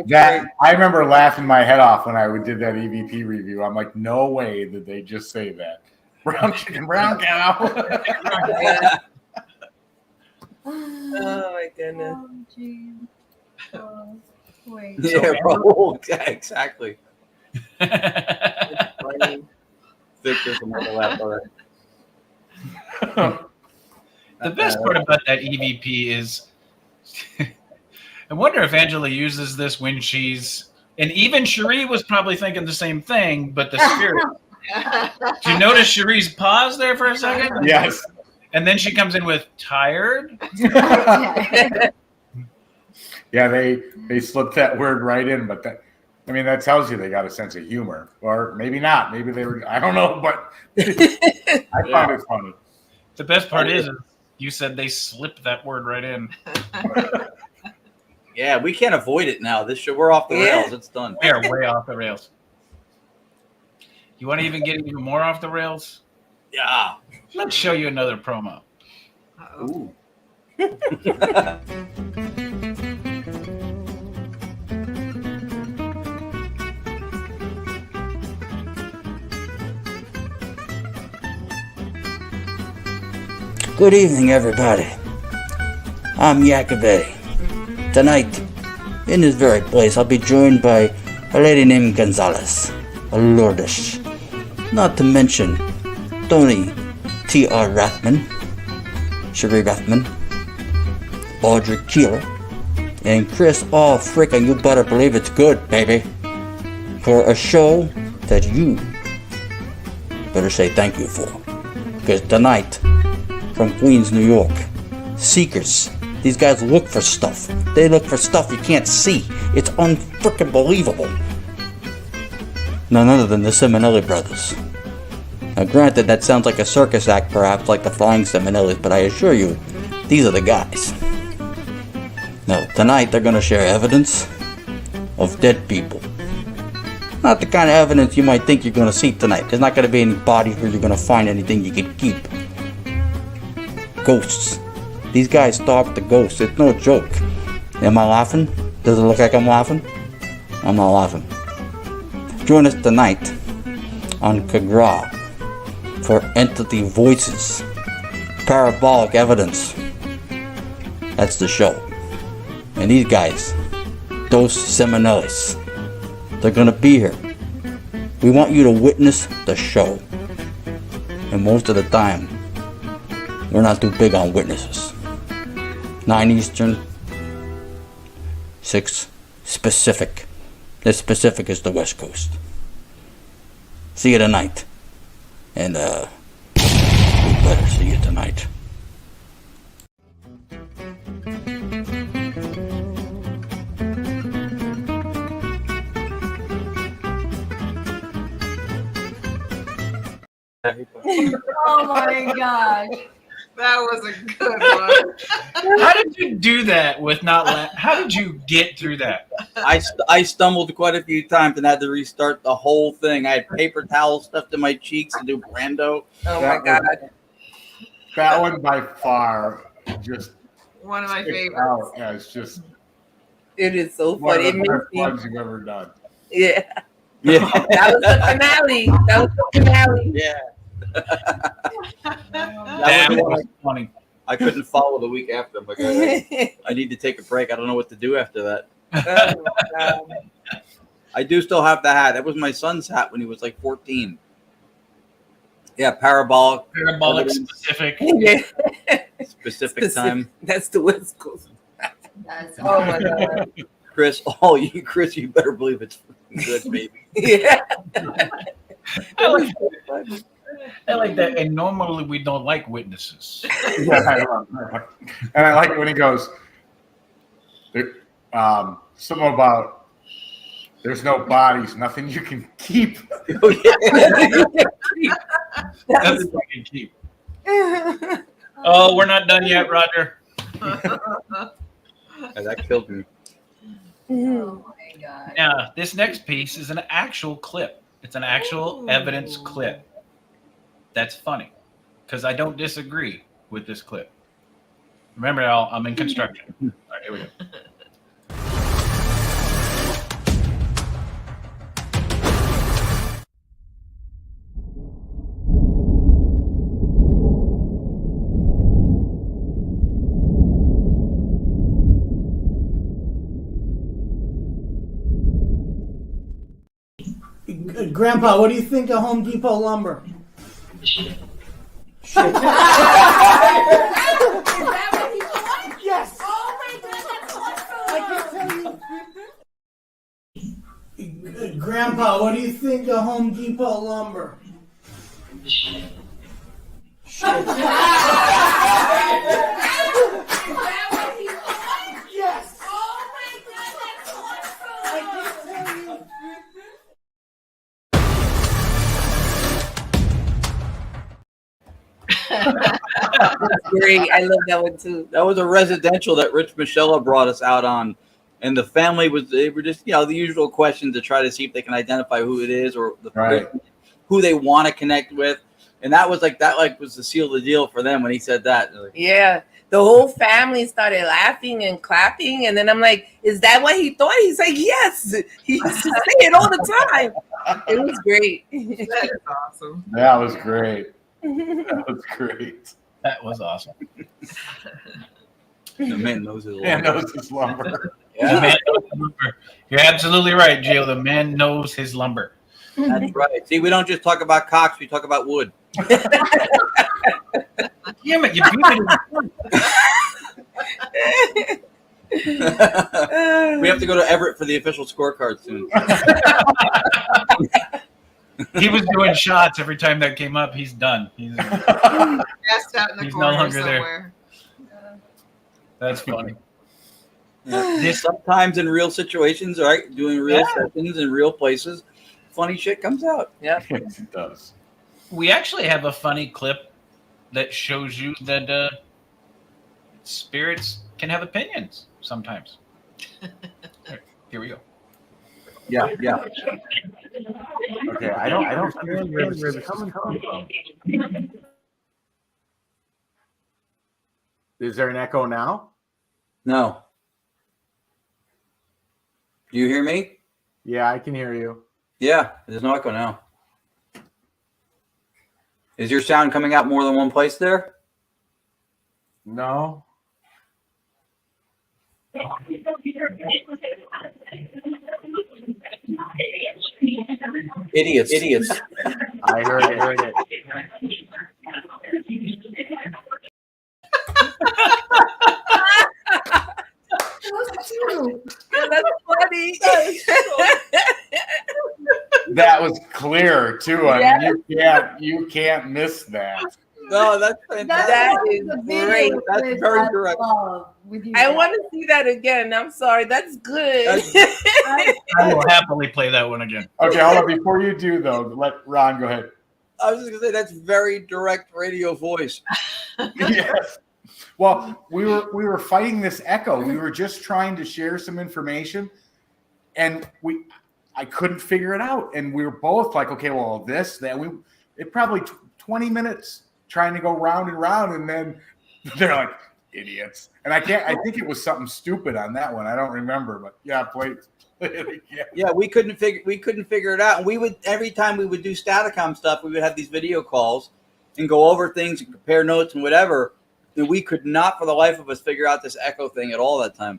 Speaker 4: That I remember laughing my head off when I did that EVP review. I'm like, no way did they just say that. Brown chicken, brown cow.
Speaker 6: Oh my goodness.
Speaker 5: Oh, geez. Oh, wait.
Speaker 7: Yeah, bro. Exactly. Victor's another laugh already.
Speaker 2: The best part about that EVP is I wonder if Angela uses this when she's And even Cherie was probably thinking the same thing, but the spirit. Did you notice Cherie's pause there for a second?
Speaker 4: Yes.
Speaker 2: And then she comes in with tired.
Speaker 4: Yeah, they slipped that word right in, but that tells you they got a sense of humor, or maybe not. Maybe they were. I don't know, but I found it funny.
Speaker 2: The best part is you said they slipped that word right in.
Speaker 7: Yeah, we can't avoid it now. This show, we're off the rails. It's done.
Speaker 2: We are way off the rails. You want to even get even more off the rails?
Speaker 7: Yeah.
Speaker 2: Let's show you another promo.
Speaker 7: Ooh.
Speaker 12: Good evening, everybody. I'm Yakovetti. Tonight, in this very place, I'll be joined by a lady named Gonzalez, a Lourdes. Not to mention Tony T.R. Rathman, Cherie Rathman, Audrey Keeler, and Chris. Oh, freaking, you better believe it's good, baby. For a show that you better say thank you for. Because tonight, from Queens, New York, Seekers. These guys look for stuff. They look for stuff you can't see. It's unfreaking believable. None other than the Simonelli brothers. Now granted, that sounds like a circus act, perhaps like the Flying Simonellis, but I assure you, these are the guys. Now, tonight they're going to share evidence of dead people. Not the kind of evidence you might think you're going to see tonight. There's not going to be any bodies where you're going to find anything you can keep. Ghosts. These guys stalk the ghosts. It's no joke. Am I laughing? Does it look like I'm laughing? I'm not laughing. Join us tonight on Kagra for Entity Voices Parabolic Evidence. That's the show. And these guys, Dos Simonellis, they're gonna be here. We want you to witness the show. And most of the time, we're not too big on witnesses. 9 Eastern, 6 Pacific. The Pacific is the West Coast. See you tonight. And, we better see you tonight.
Speaker 5: Oh my gosh.
Speaker 3: That was a good one.
Speaker 2: How did you do that with not how did you get through that?
Speaker 7: I stumbled quite a few times and had to restart the whole thing. I had paper towels stuffed in my cheeks to do Brando.
Speaker 6: Oh my God.
Speaker 4: That one by far just
Speaker 3: One of my
Speaker 4: sticks
Speaker 3: favorites.
Speaker 4: out as just
Speaker 6: It is so
Speaker 4: one
Speaker 6: funny.
Speaker 4: of
Speaker 6: It
Speaker 4: the
Speaker 6: makes
Speaker 4: best
Speaker 6: me,
Speaker 4: ones you've ever done.
Speaker 6: yeah.
Speaker 7: Yeah.
Speaker 6: That was the finale. That was the finale.
Speaker 7: Yeah.
Speaker 2: That was funny.
Speaker 7: I couldn't follow the week after. I'm like, I need to take a break. I don't know what to do after that.
Speaker 6: Oh my God.
Speaker 7: I do still have the hat. That was my son's hat when he was like 14. Yeah, parabolic
Speaker 2: specific.
Speaker 6: Yeah.
Speaker 7: specific time.
Speaker 6: That's the West Coast.
Speaker 5: That's
Speaker 6: Oh my God.
Speaker 7: Chris, you better believe it's good, baby.
Speaker 6: Yeah.
Speaker 2: I like that. And normally we don't like witnesses.
Speaker 4: Yeah, I love that. And I like when he goes, something about there's no bodies, nothing you can keep.
Speaker 2: Nothing we can keep. Oh, we're not done yet, Roger.
Speaker 7: That killed me.
Speaker 5: Oh my God.
Speaker 2: Now, this next piece is an actual clip. It's an actual evidence clip. That's funny because I don't disagree with this clip. Remember, I'm in construction. All right, here we go.
Speaker 13: Grandpa, what do you think of Home Depot lumber? Shit. Yes.
Speaker 5: Oh my God, that's awesome.
Speaker 13: I can tell you. Grandpa, what do you think of Home Depot lumber? Shit. Yes.
Speaker 5: Oh my God, that's awesome.
Speaker 6: That's great. I love that one too.
Speaker 7: That was a residential that Rich Michelle brought us out on. And the family they were just, the usual questions to try to see if they can identify who it is or the person, who they want to connect with. And that was was the seal of the deal for them when he said that.
Speaker 6: Yeah. The whole family started laughing and clapping. And then I'm like, is that what he thought? He's like, yes. He used to say it all the time. It was great.
Speaker 3: That is awesome.
Speaker 4: That was great. That was great.
Speaker 2: That was awesome.
Speaker 7: The man knows his lumber.
Speaker 4: Man knows his lumber.
Speaker 2: Yeah. The man knows his lumber. You're absolutely right, Gio. The man knows his lumber.
Speaker 7: That's right. See, we don't just talk about cocks, we talk about wood.
Speaker 2: Damn it, you beat
Speaker 7: We have to go to Everett for the official scorecard soon.
Speaker 2: He was doing shots every time that came up. He's done. He's
Speaker 3: Passed out in the
Speaker 2: He's
Speaker 3: corner
Speaker 2: no longer
Speaker 3: somewhere.
Speaker 2: That's funny.
Speaker 7: Yeah. Sometimes in real situations, right? Doing real sessions in real places, funny shit comes out.
Speaker 6: Yeah,
Speaker 4: it does.
Speaker 2: We actually have a funny clip that shows you that spirits can have opinions sometimes. Here we go.
Speaker 7: Yeah.
Speaker 4: Okay, I don't understand where this is coming from. Is there an echo now?
Speaker 7: No. Do you hear me?
Speaker 4: Yeah, I can hear you.
Speaker 7: Yeah, there's no echo now. Is your sound coming out more than one place there?
Speaker 4: No.
Speaker 7: Idiots.
Speaker 4: I heard it.
Speaker 6: That's funny.
Speaker 4: That was clear too. I mean, you can't miss that.
Speaker 7: No, that's fantastic.
Speaker 6: That is great.
Speaker 7: That's very direct.
Speaker 6: I want to see that again. I'm sorry. That's good.
Speaker 2: I will happily play that one again.
Speaker 4: Okay, hold on. Before you do though, let Ron go ahead.
Speaker 7: I was just gonna say that's very direct radio voice.
Speaker 4: Yes. Well, we were fighting this echo. We were just trying to share some information, and I couldn't figure it out. And we were both like, okay, well, it probably 20 minutes trying to go round and round, and then they're like, idiots. And I think it was something stupid on that one. I don't remember, but yeah, play it again.
Speaker 7: Yeah, we couldn't figure it out. And we would, every time we would do Staticom stuff, we would have these video calls and go over things and compare notes and whatever. And we could not for the life of us figure out this echo thing at all that time.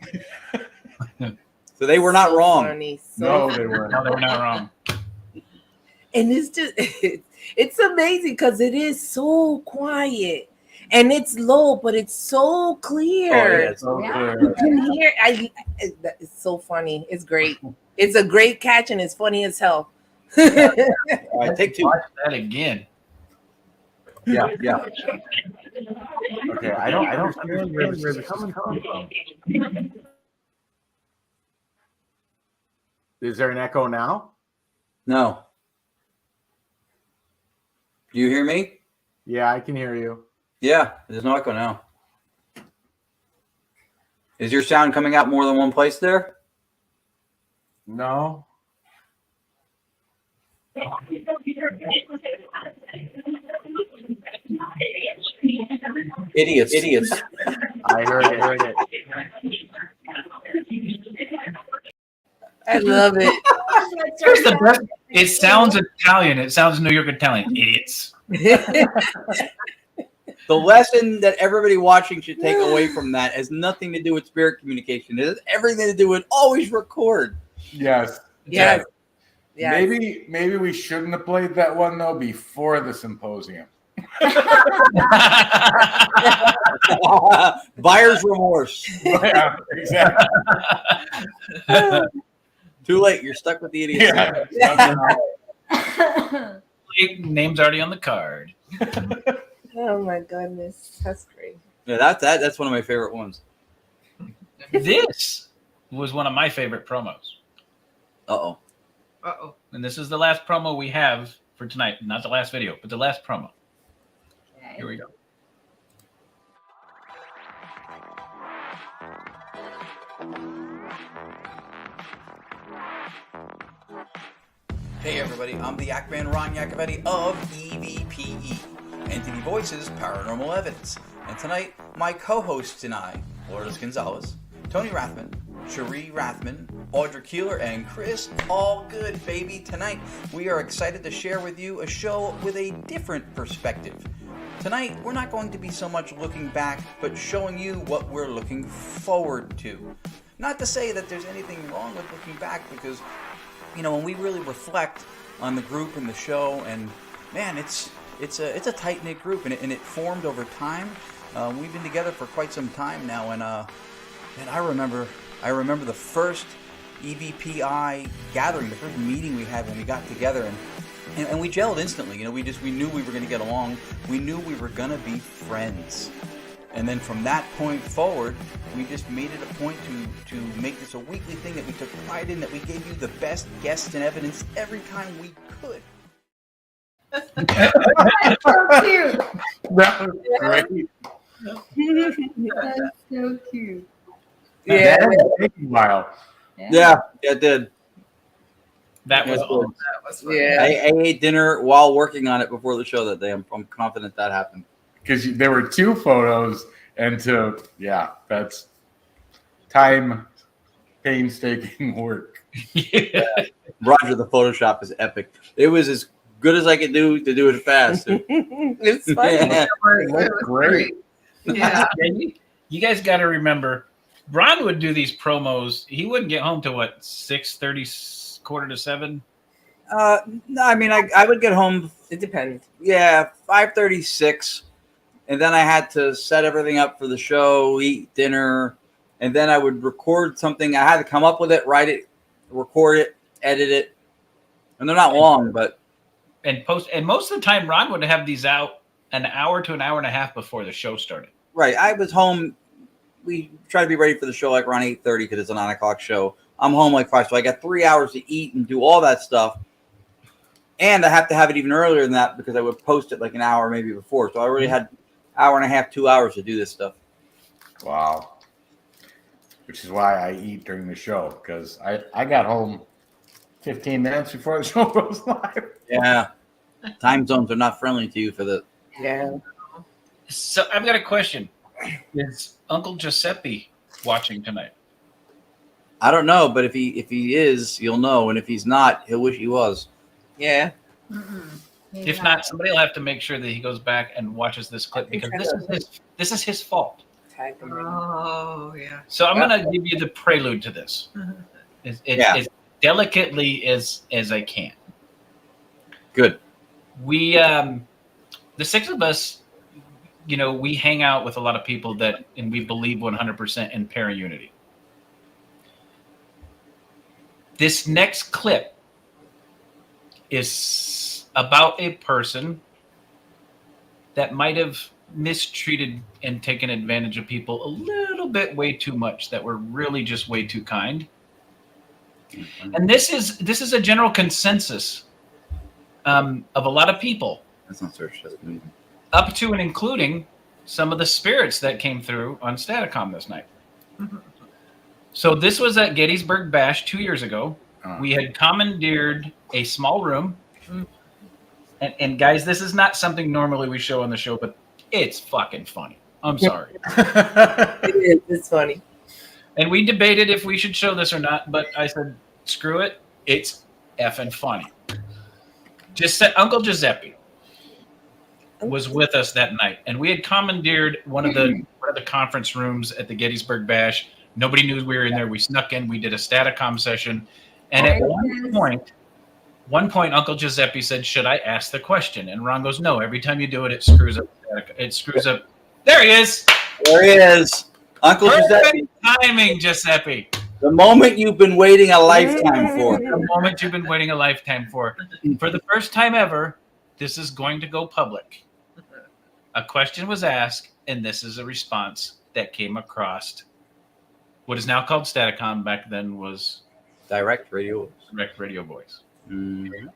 Speaker 7: So they were not wrong.
Speaker 6: Funny.
Speaker 4: No, they were.
Speaker 2: No, they were not wrong.
Speaker 6: And it's just it's amazing because it is so quiet and it's low, but it's so clear.
Speaker 7: Oh, yeah, it's so
Speaker 4: clear.
Speaker 6: You can hear. It's so funny. It's great. It's a great catch and it's funny as hell.
Speaker 7: All right, take two.
Speaker 2: Watch that again.
Speaker 7: Yeah.
Speaker 4: Okay, I don't understand where this is coming from. Is there an echo now?
Speaker 7: No. Do you hear me?
Speaker 4: Yeah, I can hear you.
Speaker 7: Yeah, there's no echo now. Is your sound coming out more than one place there?
Speaker 4: No.
Speaker 7: Idiots.
Speaker 4: I heard it.
Speaker 6: I love it.
Speaker 2: Here's the best. It sounds Italian. It sounds New York Italian. Idiots.
Speaker 7: The lesson that everybody watching should take away from that has nothing to do with spirit communication. It has everything to do with always record.
Speaker 4: Yes.
Speaker 6: Yes.
Speaker 4: Maybe we shouldn't have played that one though before the symposium.
Speaker 7: Buyer's remorse.
Speaker 4: Yeah, exactly.
Speaker 7: Too late. You're stuck with the idiot.
Speaker 2: Name's already on the card.
Speaker 6: Oh my goodness, that's great.
Speaker 7: Yeah, that's one of my favorite ones.
Speaker 2: This was one of my favorite promos.
Speaker 7: Uh-oh.
Speaker 3: Uh-oh.
Speaker 2: And this is the last promo we have for tonight. Not the last video, but the last promo.
Speaker 11: Okay.
Speaker 2: Here we go.
Speaker 7: Hey everybody, I'm the Yakman Ron Yakovetti of EVPE, Entity Voices Paranormal Evidence. And tonight, my co-hosts and I, Lourdes Gonzalez, Tony Rathman, Cherie Rathman, Audra Keeler, and Chris Allgood, baby. Tonight, we are excited to share with you a show with a different perspective. Tonight, we're not going to be so much looking back, but showing you what we're looking forward to. Not to say that there's anything wrong with looking back, because you know, when we really reflect on the group and the show, and man, it's a tight-knit group, and it formed over time. We've been together for quite some time now, and I remember the first EVPI gathering, the first meeting we had when we got together, and we gelled instantly. You know, we knew we were going to get along. We knew we were going to be friends. And then from that point forward, we just made it a point to make this a weekly thing that we took pride in, that we gave you the best guests and evidence every time we could.
Speaker 3: That's so cute.
Speaker 4: That was great.
Speaker 3: That's so cute.
Speaker 6: Yeah.
Speaker 4: That was taking a while.
Speaker 7: Yeah, it did.
Speaker 2: That was all.
Speaker 3: That was fun.
Speaker 6: Yeah.
Speaker 7: I ate dinner while working on it before the show that day. I'm confident that happened.
Speaker 4: Because there were 2 photos, and that's time painstaking work.
Speaker 2: Yeah.
Speaker 7: Roger, the Photoshop is epic. It was as good as I could do to do it fast.
Speaker 6: It's funny.
Speaker 7: Yeah.
Speaker 3: It was great. Yeah.
Speaker 2: You guys got to remember, Ron would do these promos. He wouldn't get home to what, 6:30, quarter to 7?
Speaker 7: No, I mean, I would get home.
Speaker 6: It depends.
Speaker 7: Yeah, 5:36. And then I had to set everything up for the show, eat dinner, and then I would record something. I had to come up with it, write it, record it, edit it. And they're not long, but
Speaker 2: And most of the time, Ron would have these out an hour to an hour and a half before the show started.
Speaker 7: right. I was home. We try to be ready for the show like around 8:30 because it's a 9 o'clock show. I'm home like 5, so I got 3 hours to eat and do all that stuff. And I have to have it even earlier than that because I would post it like an hour maybe before. So I already had hour and a half, 2 hours to do this stuff.
Speaker 4: Wow. Which is why I eat during the show, because I got home 15 minutes before the show goes live.
Speaker 7: Yeah. Time zones are not friendly to you for the.
Speaker 6: Yeah.
Speaker 2: So I've got a question. Is Uncle Giuseppe watching tonight?
Speaker 7: I don't know, but if he is, you'll know. And if he's not, he'll wish he was.
Speaker 6: Yeah.
Speaker 2: If not, somebody will have to make sure that he goes back and watches this clip because this is his fault.
Speaker 3: Oh, yeah.
Speaker 2: So I'm going to give you the prelude to this. As delicately as I can.
Speaker 7: Good.
Speaker 2: We, the 6 of us, you know, we hang out with a lot of people and we believe 100% in para-unity. This next clip is about a person that might have mistreated and taken advantage of people a little bit way too much, that were really just way too kind. And this is a general consensus of a lot of people.
Speaker 7: That's not search.
Speaker 2: Up to and including some of the spirits that came through on Staticom this night. So this was at Gettysburg Bash 2 years ago. We had commandeered a small room. And guys, this is not something normally we show on the show, but it's fucking funny. I'm sorry.
Speaker 6: It is. It's funny.
Speaker 2: And we debated if we should show this or not, but I said, screw it. It's effing funny. Uncle Giuseppe was with us that night, and we had commandeered one of the conference rooms at the Gettysburg Bash. Nobody knew we were in there. We snuck in. We did a Staticom session. And at one point, Uncle Giuseppe said, should I ask the question? And Ron goes, no, every time you do it, it screws up. There he is.
Speaker 7: There he is. Uncle
Speaker 2: Perfect
Speaker 7: Giuseppe.
Speaker 2: timing, Giuseppe.
Speaker 7: The moment you've been waiting a lifetime for.
Speaker 2: The moment you've been waiting a lifetime for. For the first time ever, this is going to go public. A question was asked, and this is a response that came across what is now called Staticom. Back then was
Speaker 7: Direct Radio.
Speaker 2: Direct Radio Voice.
Speaker 7: Mm-hmm.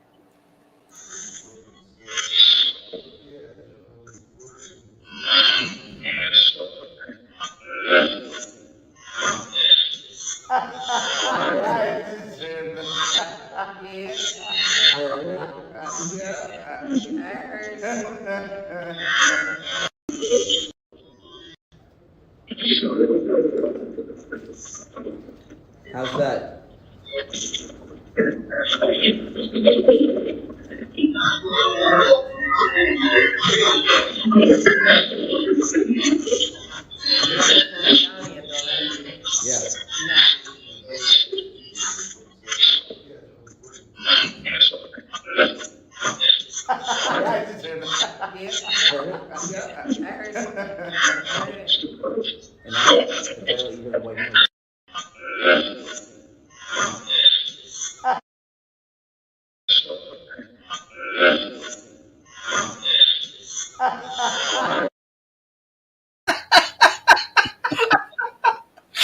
Speaker 7: How's that? Yeah.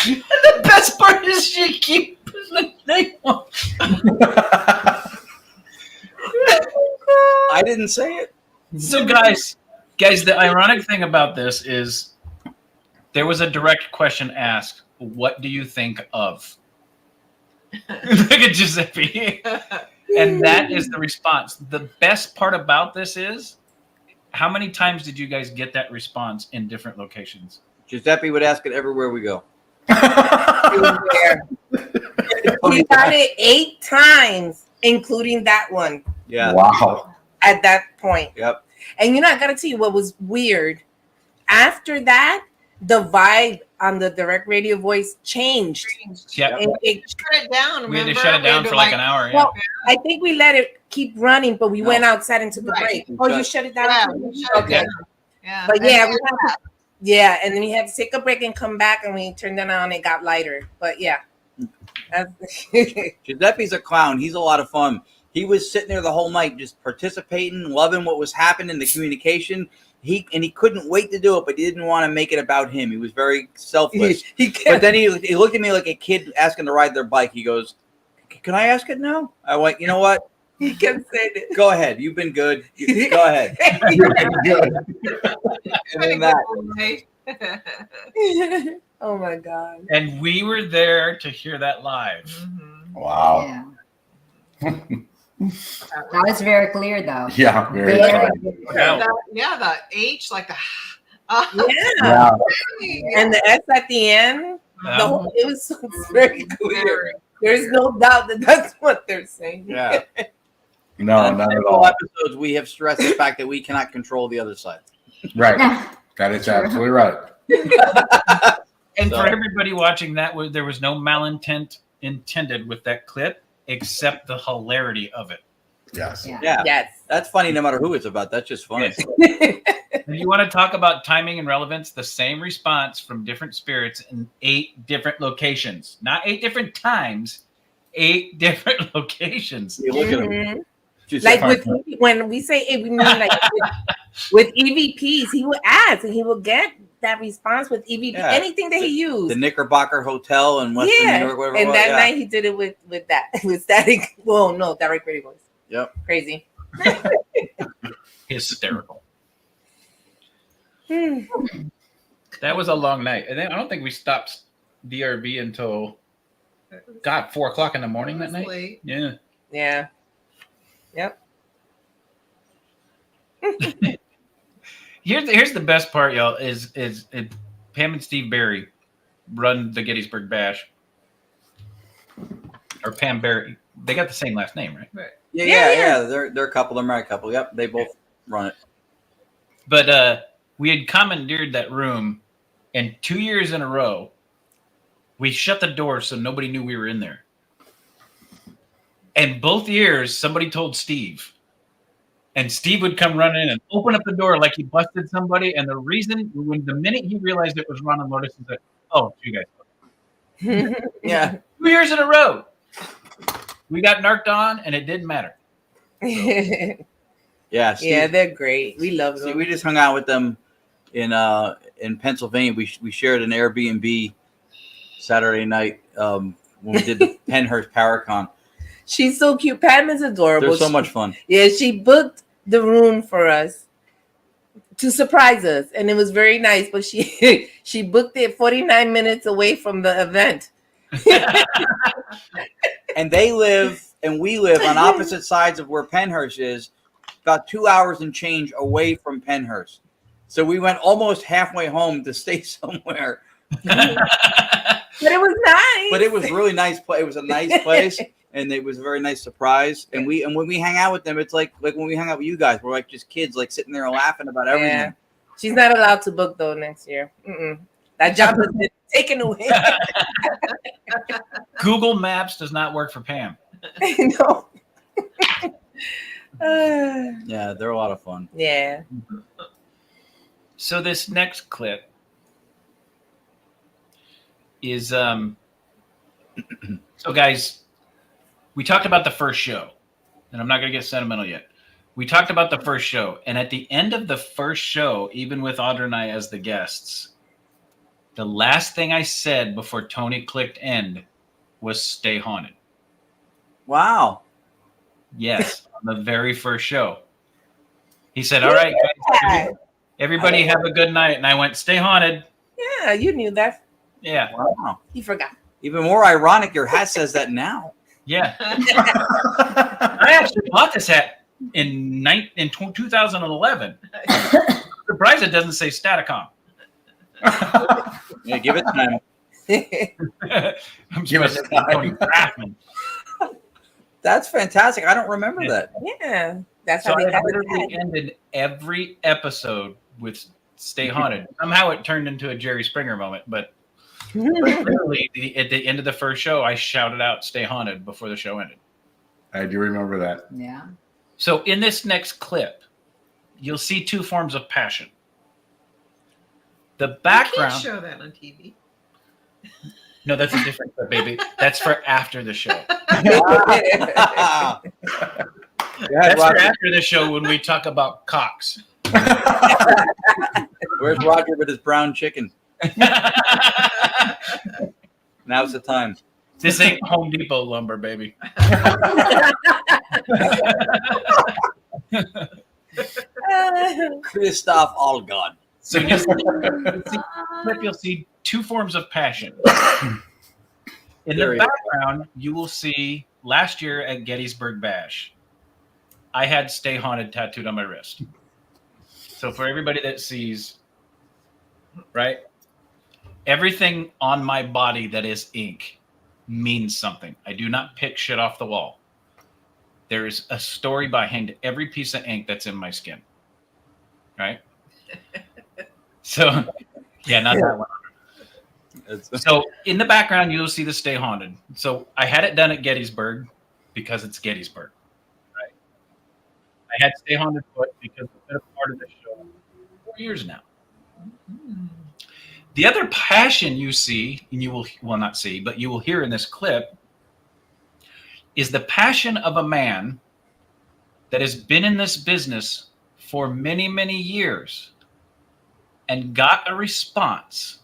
Speaker 2: The best part is she keeps the name on.
Speaker 7: I didn't say it.
Speaker 2: So guys, the ironic thing about this is there was a direct question asked, what do you think of? Look at Giuseppe. And that is the response. The best part about this is, how many times did you guys get that response in different locations?
Speaker 7: Giuseppe would ask it everywhere we go.
Speaker 6: He got it 8 times, including that one.
Speaker 7: Yeah.
Speaker 4: Wow.
Speaker 6: At that point.
Speaker 7: Yep.
Speaker 6: And I gotta tell you what was weird. After that, the vibe on the Direct Radio Voice changed.
Speaker 2: Yeah.
Speaker 6: And it
Speaker 3: Shut it down.
Speaker 2: We had to
Speaker 3: remember?
Speaker 2: shut it
Speaker 3: We had
Speaker 2: down
Speaker 3: to,
Speaker 2: for like an hour. Yeah.
Speaker 6: Well, I think we let it keep running, but we
Speaker 7: No.
Speaker 6: went outside and took a
Speaker 3: Right.
Speaker 6: break. Oh, you shut it down?
Speaker 3: Yeah, we shut it
Speaker 6: Okay.
Speaker 3: down. Yeah.
Speaker 6: But
Speaker 3: And
Speaker 6: yeah,
Speaker 3: then-
Speaker 6: we had to, yeah, and then we had to take a break and come back, and we turned it on. It got lighter, but yeah. That's-
Speaker 7: Giuseppe's a clown. He's a lot of fun. He was sitting there the whole night, just participating, loving what was happening, the communication. He couldn't wait to do it, but he didn't want to make it about him. He was very selfless. But then he looked at me like a kid asking to ride their bike. He goes, "Can I ask it now?" I went, "You know what?
Speaker 6: He kept saying it.
Speaker 7: Go ahead. You've been good. Go ahead."
Speaker 4: Good.
Speaker 7: And then that.
Speaker 6: Oh my god.
Speaker 2: And we were there to hear that live.
Speaker 3: Mhm.
Speaker 4: Wow.
Speaker 11: That was very clear, though.
Speaker 4: Yeah, very
Speaker 11: Very
Speaker 4: clear.
Speaker 2: Yeah.
Speaker 3: The H, like the.
Speaker 6: Yeah.
Speaker 4: Yeah.
Speaker 6: And the S at the end, it was very clear. There's no doubt that that's what they're saying.
Speaker 7: Yeah.
Speaker 4: No,
Speaker 7: And
Speaker 4: not at
Speaker 7: all
Speaker 4: all.
Speaker 7: episodes, we have stressed the fact that we cannot control the other side.
Speaker 4: Right. That is absolutely right.
Speaker 2: And
Speaker 7: So-
Speaker 2: for everybody watching, there was no malintent intended with that clip, except the hilarity of it.
Speaker 4: Yes.
Speaker 7: Yeah.
Speaker 6: Yes.
Speaker 7: That's funny no matter who it's about. That's just funny.
Speaker 2: And you want to talk about timing and relevance? The same response from different spirits in 8 different locations. Not 8 different times, 8 different locations.
Speaker 7: You look at him.
Speaker 6: Mhm.
Speaker 7: Just
Speaker 6: Like when we say we mean like with EVPs, he would ask and he will get that response with EVP,
Speaker 7: Yeah.
Speaker 6: anything that he used.
Speaker 7: the Knickerbocker Hotel in Western New York, whatever. it
Speaker 6: And
Speaker 7: was.
Speaker 6: that
Speaker 7: Yeah.
Speaker 6: night he did it with that with static. Well, no, Direct Radio Voice.
Speaker 7: Yep.
Speaker 6: Crazy.
Speaker 2: Hysterical. That was a long night. And then I don't think we stopped DRB until 4 o'clock in the morning that night.
Speaker 3: Late.
Speaker 2: Yeah.
Speaker 6: Yeah. Yep.
Speaker 2: Here's the best part, y'all. Is Pam and Steve Barry run the Gettysburg Bash, or Pam Barry? They got the same last name, right?
Speaker 3: Right.
Speaker 7: Yeah. They're a couple. They're married couple. Yep. They both run it.
Speaker 2: But we had commandeered that room, and 2 years in a row, we shut the door so nobody knew we were in there. And both years, somebody told Steve, and Steve would come running in and open up the door like he busted somebody. And the reason, the minute he realized it was Ron and Lotus, he said, "Oh, you guys."
Speaker 7: Yeah.
Speaker 2: 2 years in a row. We got narked on, and it didn't matter.
Speaker 7: Yeah, Steve,
Speaker 6: Yeah, they're great. We love
Speaker 7: see,
Speaker 6: them.
Speaker 7: we just hung out with them in Pennsylvania. We shared an Airbnb Saturday night when we did the Penhurst Paracon.
Speaker 6: She's so cute. Pam is adorable.
Speaker 7: They're so much fun.
Speaker 6: Yeah, she booked the room for us to surprise us, and it was very nice. But she she booked it 49 minutes away from the event.
Speaker 7: And they live and we live on opposite sides of where Penhurst is, about 2 hours and change away from Penhurst. So we went almost halfway home to stay somewhere.
Speaker 6: But it was nice.
Speaker 7: But it was really nice. It was a nice place, and it was a very nice surprise. And when we hang out with them, it's like when we hang out with you guys, we're like just kids, like sitting there laughing about everything.
Speaker 6: Yeah. She's not allowed to book though next year. That job has been taken away.
Speaker 2: Google Maps does not work for Pam.
Speaker 6: No.
Speaker 7: Yeah, they're a lot of fun.
Speaker 6: Yeah.
Speaker 2: So this next clip is so guys, we talked about the first show, and I'm not going to get sentimental yet. We talked about the first show, and at the end of the first show, even with Audra and I as the guests, the last thing I said before Tony clicked end was "Stay haunted."
Speaker 7: Wow.
Speaker 2: Yes, on the very first show. He said, "All right, guys, everybody have a good night," and I went, "Stay haunted."
Speaker 6: Yeah, you knew that.
Speaker 2: Yeah.
Speaker 7: Wow.
Speaker 6: You forgot.
Speaker 7: Even more ironic, your hat says that now.
Speaker 2: Yeah. I actually bought this hat in 2011. Surprised it doesn't say Staticom.
Speaker 7: Yeah, give it time.
Speaker 2: I'm give it time.
Speaker 7: That's fantastic. I don't remember that.
Speaker 6: Yeah. That's
Speaker 2: So
Speaker 6: how they
Speaker 2: I
Speaker 6: got
Speaker 2: literally ended every episode with "Stay haunted." Somehow it turned into a Jerry Springer moment, but literally at the end of the first show, I shouted out "Stay haunted" before the show ended.
Speaker 4: I do remember that.
Speaker 3: Yeah.
Speaker 2: So in this next clip, you'll see two forms of passion. The
Speaker 3: You
Speaker 2: background.
Speaker 3: can't show that on TV.
Speaker 2: No, that's a different clip, baby. That's for after the show. That's for after the show when we talk about cocks.
Speaker 7: Where's Roger with his brown chicken? Now's the time.
Speaker 2: This ain't Home Depot lumber, baby.
Speaker 7: Christoph Allgod.
Speaker 2: So you'll see two forms of passion. In the background, you will see last year at Gettysburg Bash, I had "Stay Haunted" tattooed on my wrist. So for everybody that sees, right, everything on my body that is ink means something. I do not pick shit off the wall. There is a story behind every piece of ink that's in my skin. Right? So, yeah, not that one. So in the background, you'll see the "Stay Haunted." So I had it done at Gettysburg because it's Gettysburg, right? I had "Stay Haunted" put because it's been a part of the show for 4 years now. The other passion you see, and you will not see, but you will hear in this clip, is the passion of a man that has been in this business for many, many years and got a response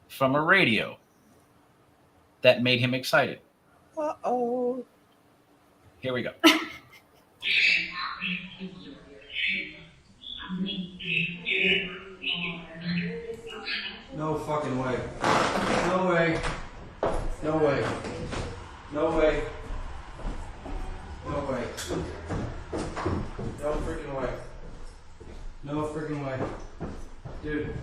Speaker 2: from a radio that made him excited.
Speaker 6: Uh-oh.
Speaker 2: Here we go.
Speaker 14: No fucking way. No way. No way. No way. No way. No freaking way. No freaking way. Dude.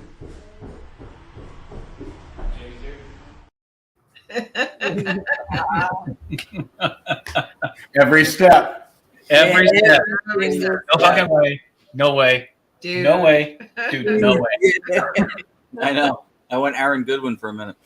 Speaker 4: Every step.
Speaker 2: Every step.
Speaker 3: Every step.
Speaker 2: No fucking way. No way.
Speaker 3: Dude.
Speaker 2: No way. Dude, no way.
Speaker 7: I know. I went Aaron Goodwin for a minute.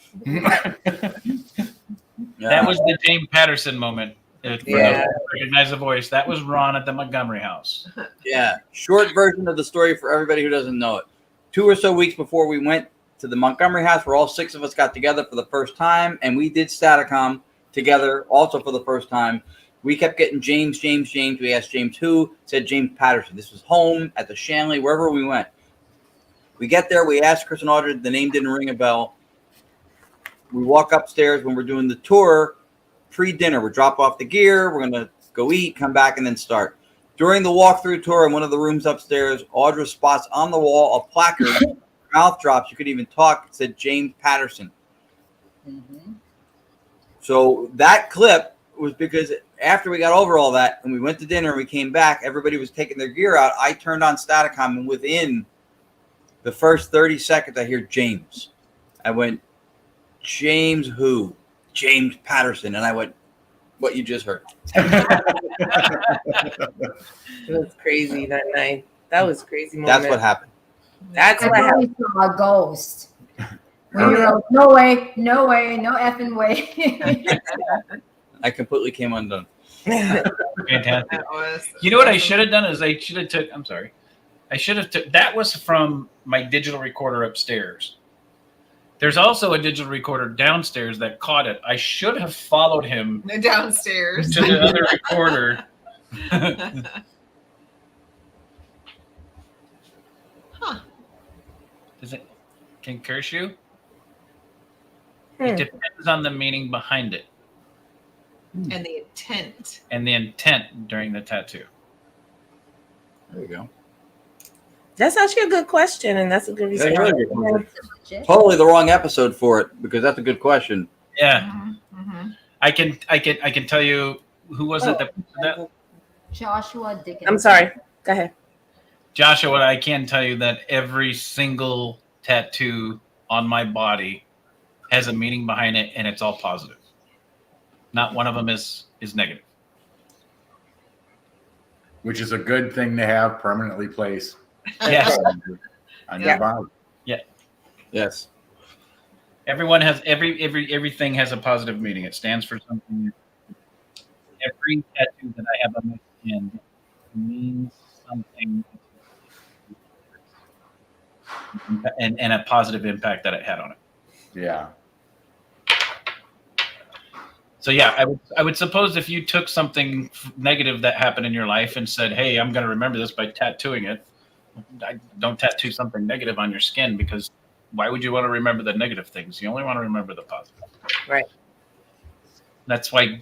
Speaker 2: That was the James Patterson moment. Recognize the voice. That was Ron at the Montgomery house.
Speaker 7: Yeah. Short version of the story for everybody who doesn't know it. 2 or so weeks before we went to the Montgomery house where all 6 of us got together for the first time, and we did Staticom together also for the first time. We kept getting James. We asked James who, said James Patterson. This was home, at the Shanley, wherever we went. We get there, we asked Chris and Audrey, the name didn't ring a bell. We walk upstairs when we're doing the tour, pre-dinner. We drop off the gear, we're going to go eat, come back, and then start. During the walkthrough tour in one of the rooms upstairs, Audra spots on the wall a placard, mouth drops, you could even talk, it said James Patterson.
Speaker 15: Mm-hmm.
Speaker 7: So that clip was because after we got over all that and we went to dinner and we came back, everybody was taking their gear out. I turned on Staticom, and within the first 30 seconds, I hear James. I went, James who? James Patterson. And I went, what you just heard.
Speaker 6: It was crazy that night. That was crazy moment.
Speaker 7: That's what happened.
Speaker 6: That's what happened.
Speaker 15: A ghost. We were no way, no effing way.
Speaker 7: I completely came undone.
Speaker 2: Fantastic. You know what I should have done is I should have took. I'm sorry. I should have took. That was from my digital recorder upstairs. There's also a digital recorder downstairs that caught it. I should have followed him
Speaker 3: downstairs
Speaker 2: to the other recorder.
Speaker 3: Huh.
Speaker 2: Does it? Can curse you? It depends on the meaning behind it.
Speaker 3: And the intent.
Speaker 2: And the intent during the tattoo.
Speaker 7: There you go.
Speaker 6: That's actually a good question, and that's a good response.
Speaker 7: Really good. Totally the wrong episode for it, because that's a good question.
Speaker 2: Yeah.
Speaker 3: Mm-hmm.
Speaker 2: I can tell you who was it that
Speaker 15: Joshua Dickens.
Speaker 6: I'm sorry. Go ahead.
Speaker 2: Joshua, I can tell you that every single tattoo on my body has a meaning behind it, and it's all positive. Not one of them is negative.
Speaker 4: Which is a good thing to have permanently placed.
Speaker 2: Yes.
Speaker 4: On your body.
Speaker 2: Yeah.
Speaker 7: Yes.
Speaker 2: Everyone has everything has a positive meaning. It stands for something. Every tattoo that I have on my skin means something, and a positive impact that it had on it.
Speaker 4: Yeah.
Speaker 2: So yeah, I would suppose if you took something negative that happened in your life and said, "Hey, I'm going to remember this by tattooing it," don't tattoo something negative on your skin, because why would you want to remember the negative things? You only want to remember the positive.
Speaker 6: Right.
Speaker 2: That's why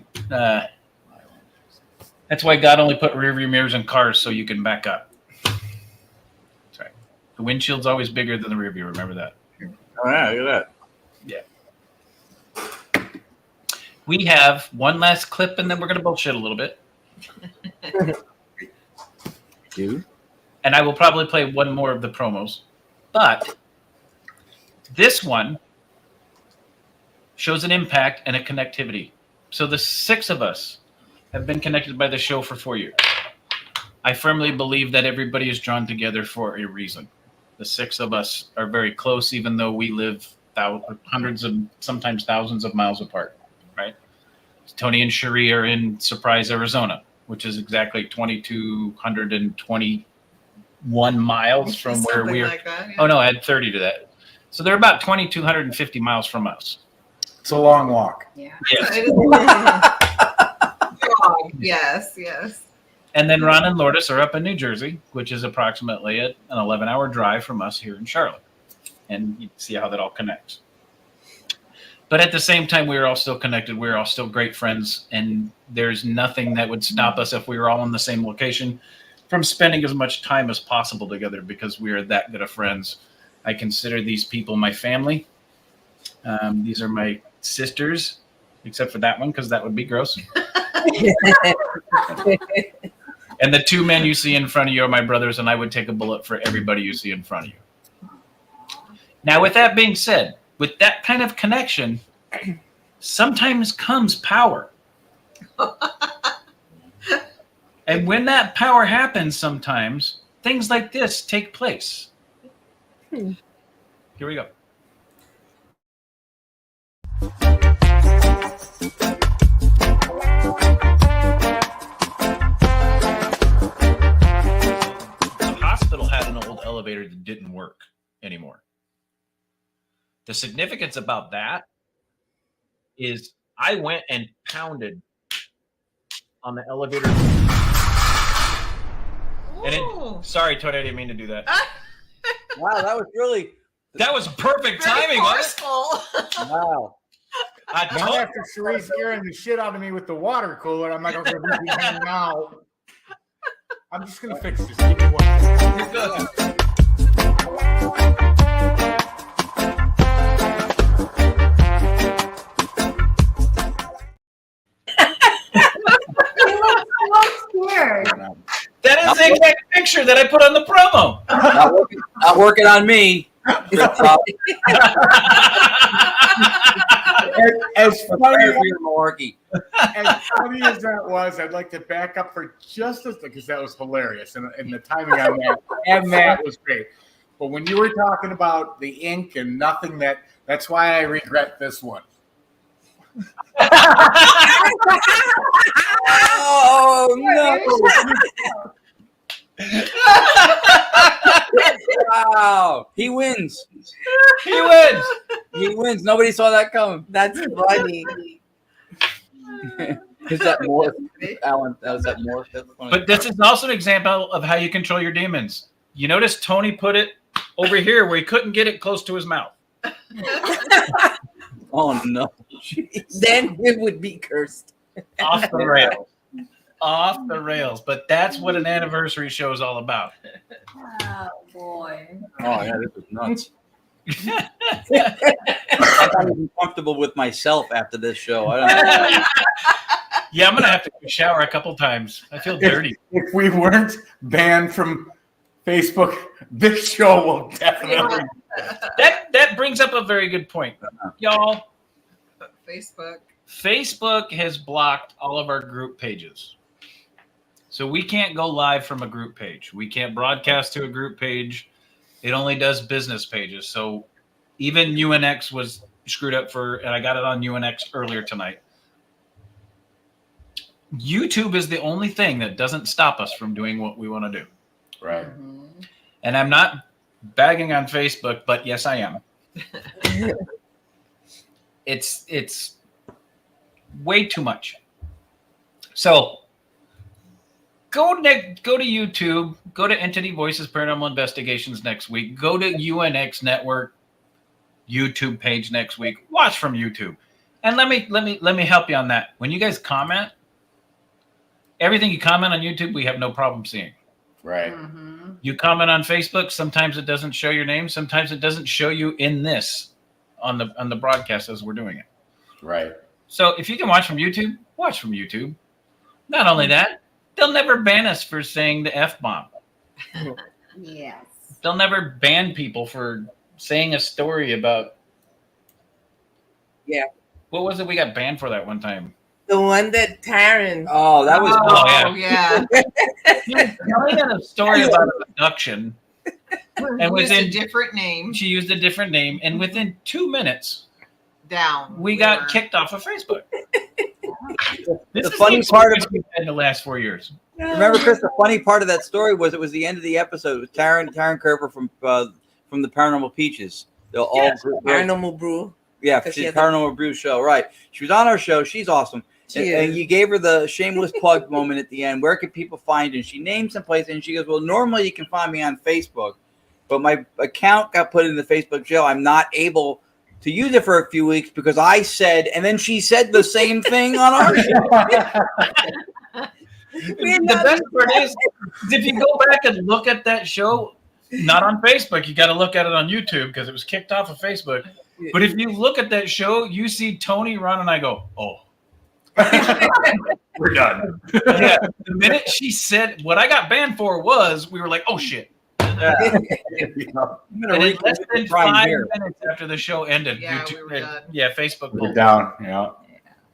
Speaker 2: God only put rear view mirrors in cars so you can back up. That's right. The windshield's always bigger than the rear view. Remember that.
Speaker 7: Oh yeah, look at that.
Speaker 2: Yeah. We have one last clip, and then we're going to bullshit a little bit.
Speaker 7: Dude.
Speaker 2: And I will probably play one more of the promos. But this one shows an impact and a connectivity. So the 6 of us have been connected by the show for 4 years. I firmly believe that everybody is drawn together for a reason. The 6 of us are very close, even though we live hundreds of, sometimes thousands of miles apart. Right? Tony and Cherie are in Surprise, Arizona, which is exactly 2,221 miles from where we are.
Speaker 3: Like that, yeah.
Speaker 2: Oh no, add 30 to that. So they're about 2,250 miles from us.
Speaker 4: It's a long walk.
Speaker 15: Yeah.
Speaker 2: Yes.
Speaker 3: Yes.
Speaker 2: And then Ron and Lourdes are up in New Jersey, which is approximately an 11-hour drive from us here in Charlotte. And you see how that all connects. But at the same time, we are all still connected. We're all still great friends. And there's nothing that would stop us if we were all in the same location from spending as much time as possible together, because we are that good of friends. I consider these people my family. These are my sisters, except for that one, because that would be gross. And the 2 men you see in front of you are my brothers, and I would take a bullet for everybody you see in front of you. Now, with that being said, with that kind of connection, sometimes comes power. And when that power happens, sometimes things like this take place. Here we go. The hospital had an old elevator that didn't work anymore. The significance about that is I went and pounded on the elevator. And sorry, Tony, I didn't mean to do that.
Speaker 7: Wow, that was perfect timing, wasn't it? Wow.
Speaker 4: Not after Cherie's scaring the shit out of me with the water cooler. I'm like, okay, we're beginning now. I'm just gonna fix this. Give me one.
Speaker 2: You're good. That is the exact picture that I put on the promo.
Speaker 7: Not working on me.
Speaker 4: As funny as that was, I'd like to back up for just a second because that was hilarious, and the timing on that and that was great. But when you were talking about the ink and nothing, that's why I regret this one.
Speaker 7: Oh no! Wow, he wins.
Speaker 2: He wins.
Speaker 7: He wins. Nobody saw that coming.
Speaker 6: That's funny.
Speaker 7: Is that more, Alan? Was that more?
Speaker 2: But this is also an example of how you control your demons. You notice Tony put it over here where he couldn't get it close to his mouth.
Speaker 7: Oh no!
Speaker 6: Jeez. Then it would be cursed.
Speaker 2: Off the rails. Off the rails. But that's what an anniversary show is all about.
Speaker 15: Oh boy.
Speaker 7: Oh yeah, this is nuts. I'm not even comfortable with myself after this show. I don't know.
Speaker 2: Yeah, I'm gonna have to shower a couple times. I feel dirty.
Speaker 4: If we weren't banned from Facebook, this show will definitely.
Speaker 2: That brings up a very good point, y'all.
Speaker 3: Facebook
Speaker 2: has blocked all of our group pages. So we can't go live from a group page. We can't broadcast to a group page. It only does business pages. So even UNX was screwed up and I got it on UNX earlier tonight. YouTube is the only thing that doesn't stop us from doing what we want to do.
Speaker 4: Right.
Speaker 2: And I'm not bagging on Facebook, but yes, I am. It's way too much. So go to YouTube, go to Entity Voices Paranormal Investigations next week, go to UNX Network YouTube page next week. Watch from YouTube. And let me help you on that. When you guys comment, everything you comment on YouTube, we have no problem seeing.
Speaker 4: Right.
Speaker 2: You comment on Facebook, sometimes it doesn't show your name, sometimes it doesn't show you in this on the broadcast as we're doing it.
Speaker 4: Right.
Speaker 2: So if you can watch from YouTube, watch from YouTube. Not only that, they'll never ban us for saying the F-bomb.
Speaker 15: Yes.
Speaker 2: They'll never ban people for saying a story about.
Speaker 6: Yeah.
Speaker 2: What was it we got banned for that one time?
Speaker 6: The one that Taryn.
Speaker 7: Oh, that was.
Speaker 2: Oh yeah. She was telling a story about abduction, and within
Speaker 3: a different name,
Speaker 2: she used a different name, and within 2 minutes,
Speaker 3: we
Speaker 2: got kicked off of Facebook.
Speaker 7: The funny part of
Speaker 2: in the last 4 years.
Speaker 7: Remember, Chris, the funny part of that story was it was the end of the episode with Taryn Kerber from the Paranormal Peaches. They'll all
Speaker 6: Paranormal Brew.
Speaker 7: Yeah, she's Paranormal Brew show. Right. She was on our show. She's awesome. And you gave her the shameless plug moment at the end. Where can people find you? And she named some place, and she goes, well, normally you can find me on Facebook, but my account got put in the Facebook jail. I'm not able to use it for a few weeks because I said, and then she said the same thing on our show.
Speaker 2: The best part is if you go back and look at that show, not on Facebook, you got to look at it on YouTube because it was kicked off of Facebook. But if you look at that show, you see Tony run, and I go, oh. We're done. Yeah, the minute she said what I got banned for was, we were like, oh shit. And in less than 5 minutes after the show ended,
Speaker 3: we were done.
Speaker 2: Facebook
Speaker 4: We're down. Yeah.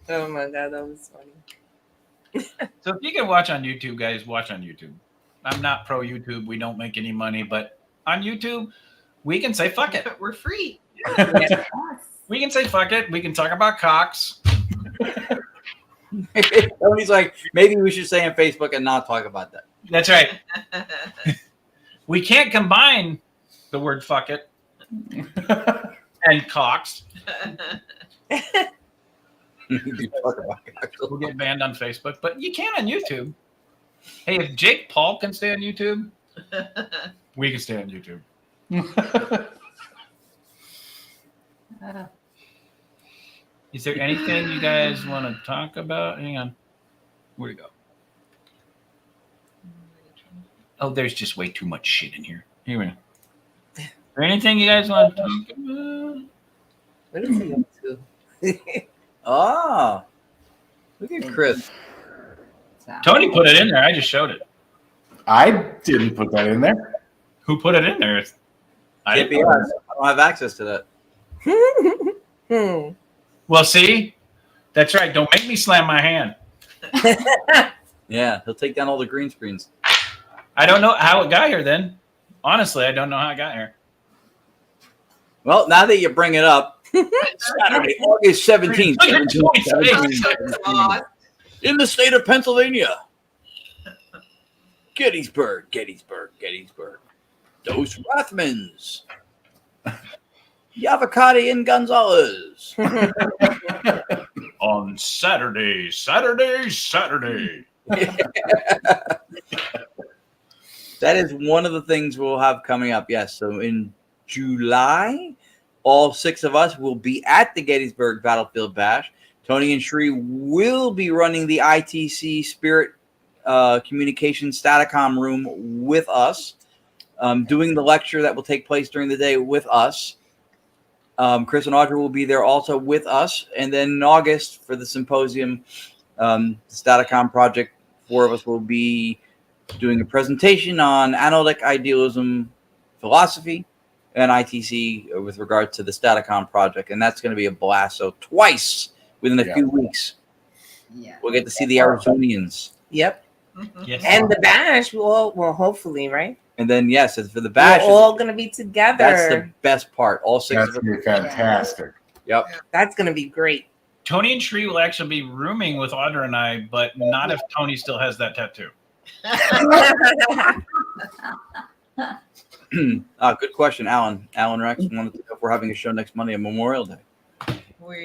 Speaker 6: Oh my god, that was funny.
Speaker 2: So if you can watch on YouTube, guys, watch on YouTube. I'm not pro YouTube. We don't make any money, but on YouTube, we can say fuck it.
Speaker 3: We're free.
Speaker 2: Yeah. We can say fuck it. We can talk about cocks.
Speaker 7: Tony's like, maybe we should say on Facebook and not talk about that.
Speaker 2: That's right. We can't combine the word fuck it And Cox. We'll get banned on Facebook, but you can on YouTube. Hey, if Jake Paul can stay on YouTube, we can stay on YouTube. Is there anything you guys want to talk about? Hang on. Where'd it go? Oh, there's just way too much shit in here. Here we go. Is there anything you guys want to talk about?
Speaker 6: What is he up to?
Speaker 7: Ah, look at Chris.
Speaker 2: Tony put it in there. I just showed it.
Speaker 4: I didn't put that in there.
Speaker 2: Who put it in there? I
Speaker 7: Can't be us. I don't have access to that.
Speaker 2: Well, see? That's right. Don't make me slam my hand.
Speaker 7: Yeah, he'll take down all the green screens.
Speaker 2: I don't know how it got here then. Honestly, I don't know how it got here.
Speaker 7: Well, now that you bring it up, Saturday, August 17th, 17th, in the state of Pennsylvania. Gettysburg. Dos Rathmans. Yavakati and Gonzalez.
Speaker 2: On Saturday.
Speaker 7: That is one of the things we'll have coming up. Yes. So in July, all 6 of us will be at the Gettysburg Battlefield Bash. Tony and Shree will be running the ITC Spirit Communication Statacom room with us, doing the lecture that will take place during the day with us. Chris and Audrey will be there also with us. And then in August for the symposium, the Statacom project, 4 of us will be doing a presentation on analytic idealism philosophy and ITC with regard to the Statacom project. And that's going to be a blast. So twice within a few weeks, we'll get to see the Arizonians.
Speaker 6: Yep.
Speaker 2: Yes.
Speaker 6: And the bash will hopefully, right?
Speaker 7: And then, yes, for the bash,
Speaker 6: we're all going to be together.
Speaker 7: That's the best part. All 6
Speaker 4: That's
Speaker 7: of us.
Speaker 4: gonna be fantastic.
Speaker 7: Yep.
Speaker 6: That's going to be great.
Speaker 2: Tony and Shree will actually be rooming with Audra and I, but not if Tony still has that tattoo.
Speaker 7: Good question, Alan. Alan Rex wanted to know if we're having a show next Monday on Memorial Day.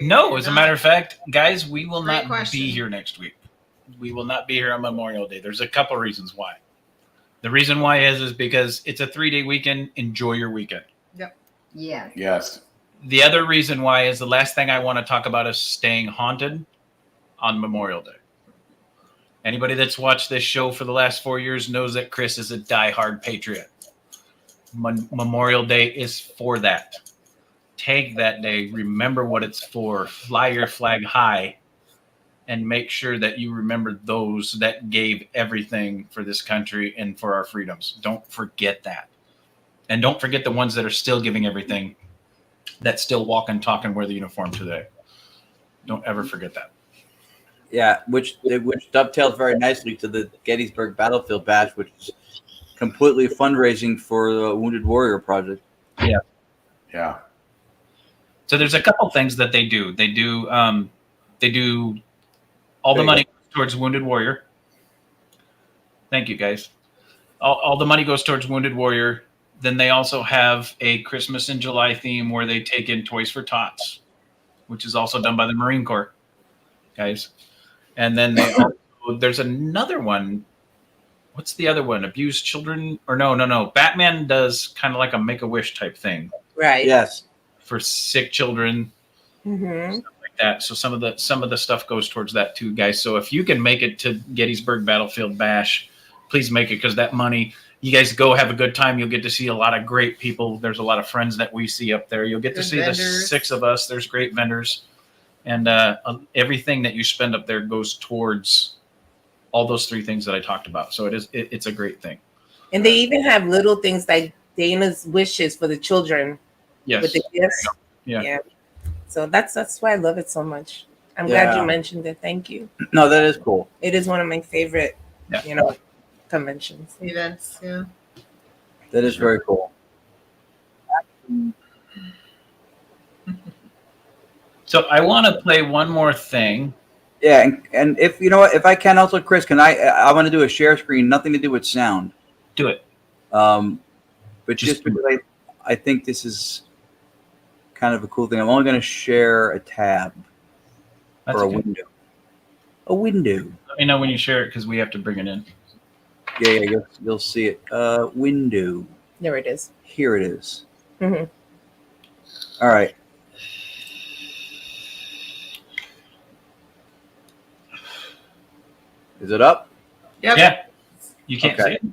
Speaker 2: No, as a matter of fact, guys, we will
Speaker 3: Great
Speaker 2: not
Speaker 3: question.
Speaker 2: be here next week. We will not be here on Memorial Day. There's a couple reasons why. The reason why is because it's a 3-day weekend. Enjoy your weekend.
Speaker 3: Yep.
Speaker 15: Yeah.
Speaker 4: Yes.
Speaker 2: The other reason why is the last thing I want to talk about is staying haunted on Memorial Day. Anybody that's watched this show for the last 4 years knows that Chris is a diehard patriot. Memorial Day is for that. Take that day, remember what it's for, fly your flag high, and make sure that you remember those that gave everything for this country and for our freedoms. Don't forget that. And don't forget the ones that are still giving everything, that still walk and talk and wear the uniform today. Don't ever forget that.
Speaker 7: Yeah, which dovetails very nicely to the Gettysburg Battlefield Bash, which is completely fundraising for the Wounded Warrior Project.
Speaker 2: Yeah.
Speaker 4: Yeah.
Speaker 2: So there's a couple things that they do. They do all the money goes towards Wounded Warrior. Thank you, guys. All the money goes towards Wounded Warrior. Then they also have a Christmas in July theme where they take in Toys for Tots, which is also done by the Marine Corps, guys. And then there's another one. What's the other one? Abused children? Or no. Batman does kind of like a Make-A-Wish type thing.
Speaker 6: Right.
Speaker 7: Yes.
Speaker 2: For sick children.
Speaker 6: Mm-hmm.
Speaker 2: Stuff like that. So some of the stuff goes towards that too, guys. So if you can make it to Gettysburg Battlefield Bash, please make it, because that money, you guys go have a good time. You'll get to see a lot of great people. There's a lot of friends that we see up there. You'll get to see the 6 of us. There's great vendors. And everything that you spend up there goes towards all those 3 things that I talked about. So it's a great thing.
Speaker 6: And they even have little things like Dana's wishes for the children.
Speaker 2: Yes.
Speaker 6: With the gifts.
Speaker 2: Yeah.
Speaker 6: So that's why I love it so much. I'm glad you mentioned it. Thank you.
Speaker 7: No, that is cool.
Speaker 6: It is one of my favorite, conventions.
Speaker 3: Events, yeah.
Speaker 7: That is very cool.
Speaker 2: So I want to play one more thing.
Speaker 7: Yeah, and if you know what, if I can also, Chris, I want to do a share screen, nothing to do with sound.
Speaker 2: Do it.
Speaker 7: But just because I think this is kind of a cool thing. I'm only going to share a tab or a
Speaker 2: okay.
Speaker 7: window. A window.
Speaker 2: Let me know when you share it because we have to bring it in.
Speaker 7: Yeah, you'll see it. Window.
Speaker 6: There it is.
Speaker 7: Here it is.
Speaker 6: Mm-hmm.
Speaker 7: All right. Is it up?
Speaker 3: Yep.
Speaker 2: Yeah. You can't see it?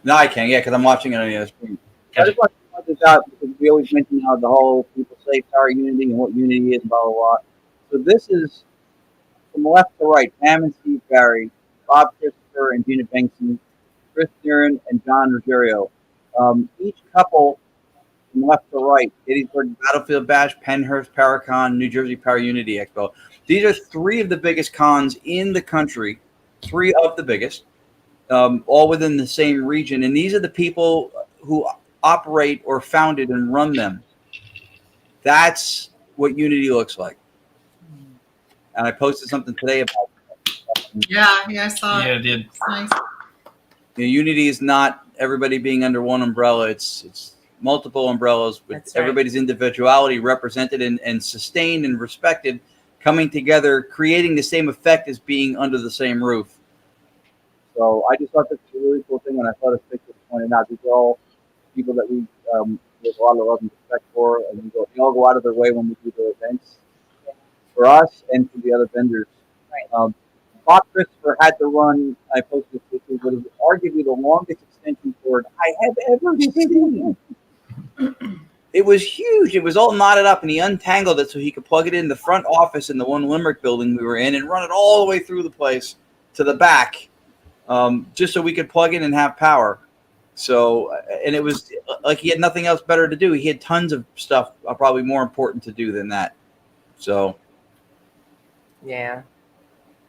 Speaker 7: No, I can. Yeah, because I'm watching it on the other screen. I just want to point this out because we always mention how the whole people say Power Unity and what Unity is, blah, blah, blah. So this is from left to right, Pam and Steve Barry, Bob Christopher and Gina Benson, Chris Niren and John Ruggiero. Each couple from left to right, Gettysburg Battlefield Bash, Pennhurst PowerCon, New Jersey Power Unity Expo. These are three of the biggest cons in the country, three of the biggest, all within the same region. And these are the people who operate or founded and run them. That's what Unity looks like. And I posted something today about that.
Speaker 3: Yeah, I saw it.
Speaker 2: Yeah, it did.
Speaker 3: It's nice.
Speaker 7: Unity is not everybody being under one umbrella. It's multiple umbrellas with everybody's individuality represented and sustained and respected, coming together, creating the same effect as being under the same roof. So I just thought this was a really cool thing, and I thought it's pointed out. These are all people that we have a lot of love and respect for, and we all go out of their way when we do the events for us and for the other vendors. Right. Bob Christopher had to run, I posted this, but it was arguably the longest extension cord I have ever seen. It was huge. It was all knotted up, and he untangled it so he could plug it in the front office in the one Limerick building we were in and run it all the way through the place to the back, just so we could plug in and have power. So, and it was like he had nothing else better to do. He had tons of stuff probably more important to do than that. So,
Speaker 6: yeah,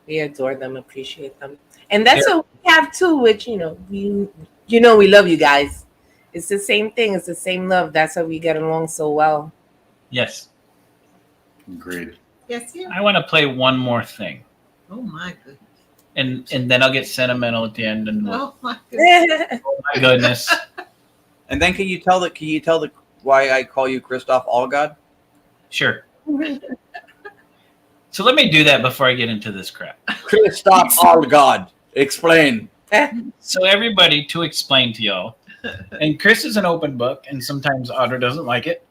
Speaker 6: we adore them, appreciate them, and that's what we have too. Which we love you guys. It's the same thing. It's the same love. That's how we get along so well.
Speaker 2: Yes.
Speaker 4: Agreed.
Speaker 3: Yes, yeah.
Speaker 2: I want to play one more thing.
Speaker 3: Oh my goodness.
Speaker 2: And then I'll get sentimental at the end. And
Speaker 3: Oh my goodness.
Speaker 2: oh my goodness.
Speaker 7: And then can you tell the why I call you Christoph Allgod?
Speaker 2: Sure. So let me do that before I get into this crap.
Speaker 7: Christoph Allgod. Explain.
Speaker 2: So everybody, to explain to y'all, and Chris is an open book, and sometimes Audra doesn't like it.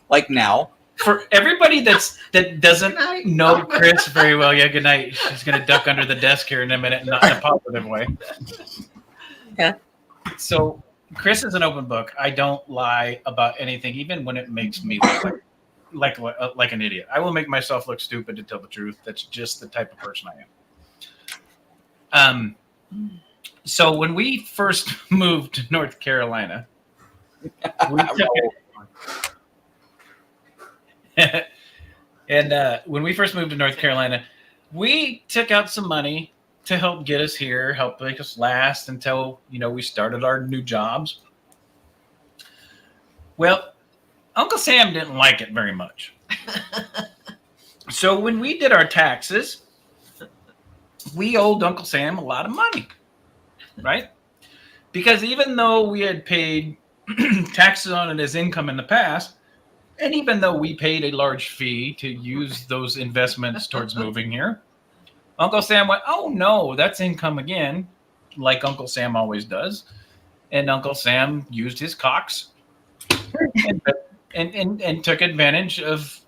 Speaker 7: Like now.
Speaker 2: For everybody that doesn't know Chris very well, yeah, good night. She's going to duck under the desk here in a minute, not in a positive way.
Speaker 6: Yeah.
Speaker 2: So Chris is an open book. I don't lie about anything, even when it makes me look like an idiot. I will make myself look stupid to tell the truth. That's just the type of person I am. So when we first moved to North Carolina, when we first moved to North Carolina, we took out some money to help get us here, help make us last until, we started our new jobs. Well, Uncle Sam didn't like it very much. So when we did our taxes, we owed Uncle Sam a lot of money, right? Because even though we had paid taxes on his income in the past, and even though we paid a large fee to use those investments towards moving here, Uncle Sam went, oh no, that's income again, like Uncle Sam always does. And Uncle Sam used his cocks and took advantage of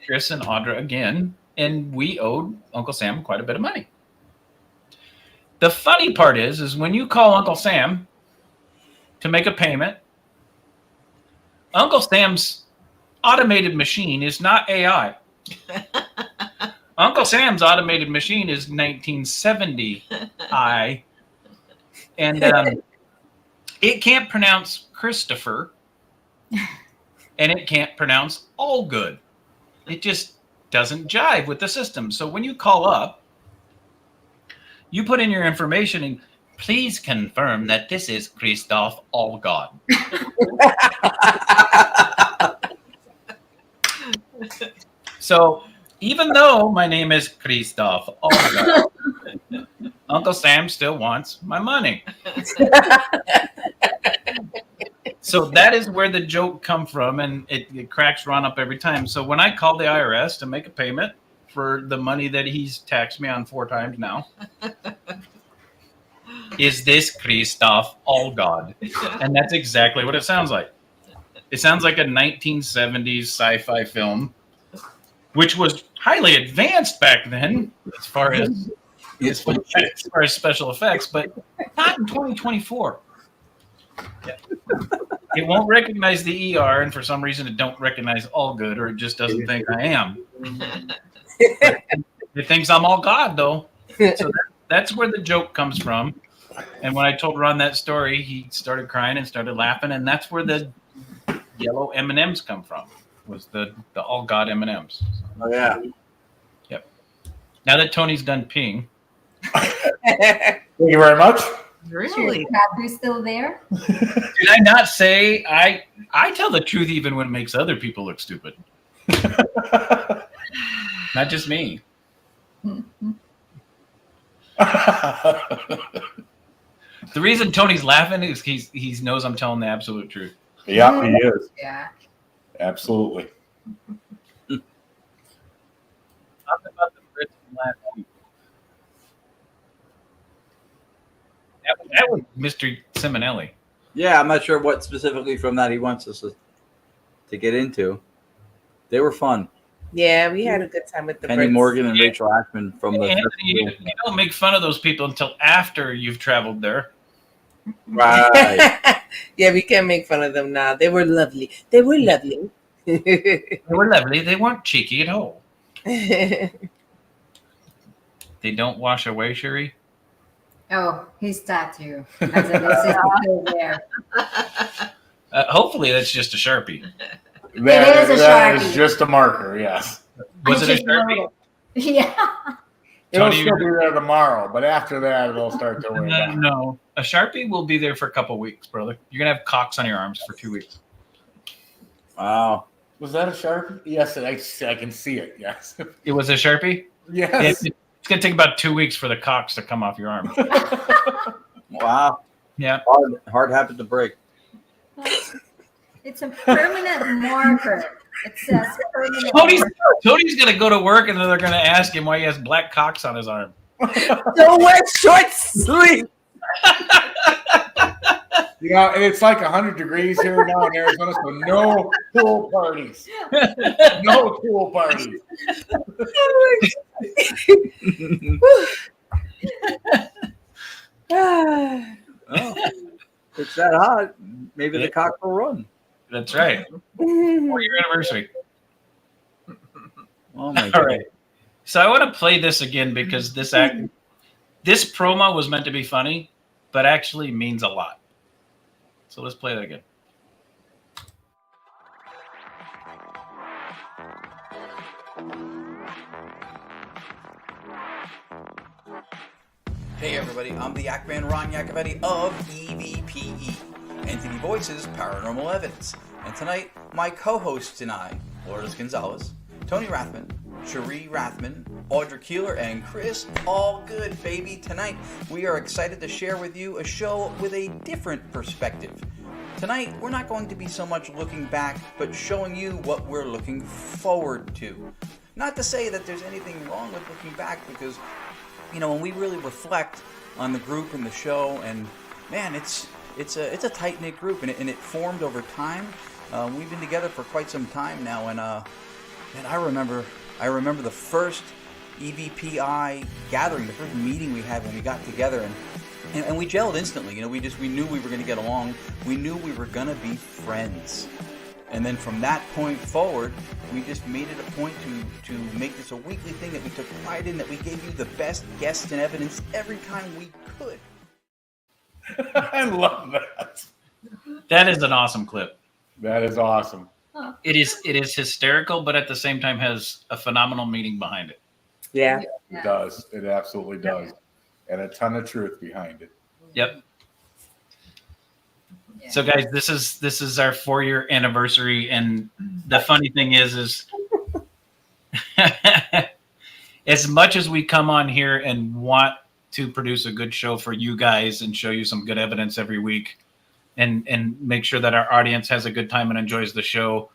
Speaker 2: Chris and Audra again. And we owed Uncle Sam quite a bit of money. The funny part is when you call Uncle Sam to make a payment, Uncle Sam's automated machine is not AI. Uncle Sam's automated machine is 1970 I, and it can't pronounce Christopher, and it can't pronounce all good. It just doesn't jive with the system. So when you call up, you put in your information and please confirm that this is Christoph Allgod. So even though my name is Christoph Allgod, Uncle Sam still wants my money. So that is where the joke come from, and it cracks Ron up every time. So when I call the IRS to make a payment for the money that he's taxed me on 4 times now, is this Christoph Allgod? And that's exactly what it sounds like. It sounds like a 1970s sci-fi film, which was highly advanced back then as far as special effects, but not in 2024. It won't recognize the ER, and for some reason it don't recognize all good, or it just doesn't think I am. It thinks I'm all God, though. So that's where the joke comes from. And when I told Ron that story, he started crying and started laughing, and that's where the yellow M&Ms come from, was the all God M&Ms.
Speaker 7: Oh, yeah.
Speaker 2: Yep. Now that Tony's done peeing.
Speaker 4: Thank you very much.
Speaker 3: Really?
Speaker 15: Is Catherine still there?
Speaker 2: Did I not say I tell the truth even when it makes other people look stupid? Not just me. The reason Tony's laughing is he knows I'm telling the absolute truth.
Speaker 4: Yeah, he is.
Speaker 15: Yeah.
Speaker 4: Absolutely.
Speaker 2: Talking about the Brits from last week. That was Mr. Simonelli.
Speaker 7: Yeah, I'm not sure what specifically from that he wants us to get into. They were fun.
Speaker 6: Yeah, we had a good time with the
Speaker 7: Penny
Speaker 6: Brits.
Speaker 7: Morgan and Rachel Ashman from the
Speaker 2: Anthony, you don't make fun of those people until after you've traveled there.
Speaker 7: Right.
Speaker 6: Yeah, we can't make fun of them now. They were lovely. They were lovely.
Speaker 2: They were lovely. They weren't cheeky at all. They don't wash away, Sherry.
Speaker 15: Oh, his tattoo. As it is still there.
Speaker 2: Hopefully, that's just a Sharpie.
Speaker 4: That
Speaker 15: is a
Speaker 4: that
Speaker 15: Sharpie.
Speaker 4: is just a marker, yes.
Speaker 2: Was
Speaker 15: I
Speaker 2: it a
Speaker 15: just wrote
Speaker 2: Sharpie?
Speaker 15: it. Yeah.
Speaker 4: It'll
Speaker 2: Tony,
Speaker 4: still be there tomorrow, but after that, it'll start to wear down.
Speaker 2: No, a Sharpie will be there for a couple weeks, brother. You're gonna have cocks on your arms for 2 weeks.
Speaker 7: Wow.
Speaker 4: Was that a Sharpie? Yes, I can see it, yes.
Speaker 2: It was a Sharpie?
Speaker 4: Yes.
Speaker 2: It's gonna take about 2 weeks for the cocks to come off your arm.
Speaker 7: Wow.
Speaker 2: Yeah.
Speaker 7: Hard habit to break.
Speaker 15: It's a permanent marker. It says permanent
Speaker 2: Tony's gonna go to work and then they're gonna ask him why he has black cocks on his arm.
Speaker 6: Don't wear short sleeves.
Speaker 4: You know, and it's like 100 degrees here now in Arizona, so no pool parties. No pool parties.
Speaker 7: Oh, it's that hot. Maybe the cock will run.
Speaker 2: That's right. For your anniversary.
Speaker 7: Oh my
Speaker 2: All
Speaker 7: God.
Speaker 2: right. So I want to play this again because this promo was meant to be funny, but actually means a lot. So let's play that again.
Speaker 7: Hey everybody, I'm the Yakman Ron Yakovetti of EVPE, Entity Voices Paranormal Evidence. And tonight, my co-hosts and I, Lourdes Gonzalez, Tony Rathman, Cherie Rathman, Audra Keeler, and Chris Allgood, baby. Tonight, we are excited to share with you a show with a different perspective. Tonight, we're not going to be so much looking back, but showing you what we're looking forward to. Not to say that there's anything wrong with looking back, because you know, when we really reflect on the group and the show, and man, it's a tight knit group, and it formed over time. We've been together for quite some time now, and I remember the first EVPI gathering, the first meeting we had when we got together, and we gelled instantly. You know, we knew we were going to get along. We knew we were going to be friends. And then from that point forward, we just made it a point to make this a weekly thing that we took pride in, that we gave you the best guests and evidence every time we could.
Speaker 4: I love that.
Speaker 2: That is an awesome clip.
Speaker 4: That is awesome.
Speaker 2: It is hysterical, but at the same time has a phenomenal meaning behind it.
Speaker 6: Yeah.
Speaker 4: It does. It absolutely does. And a ton of truth behind it.
Speaker 2: Yep. So guys, this is our 4-year anniversary, and the funny thing is as much as we come on here and want to produce a good show for you guys and show you some good evidence every week, and make sure that our audience has a good time and enjoys the show.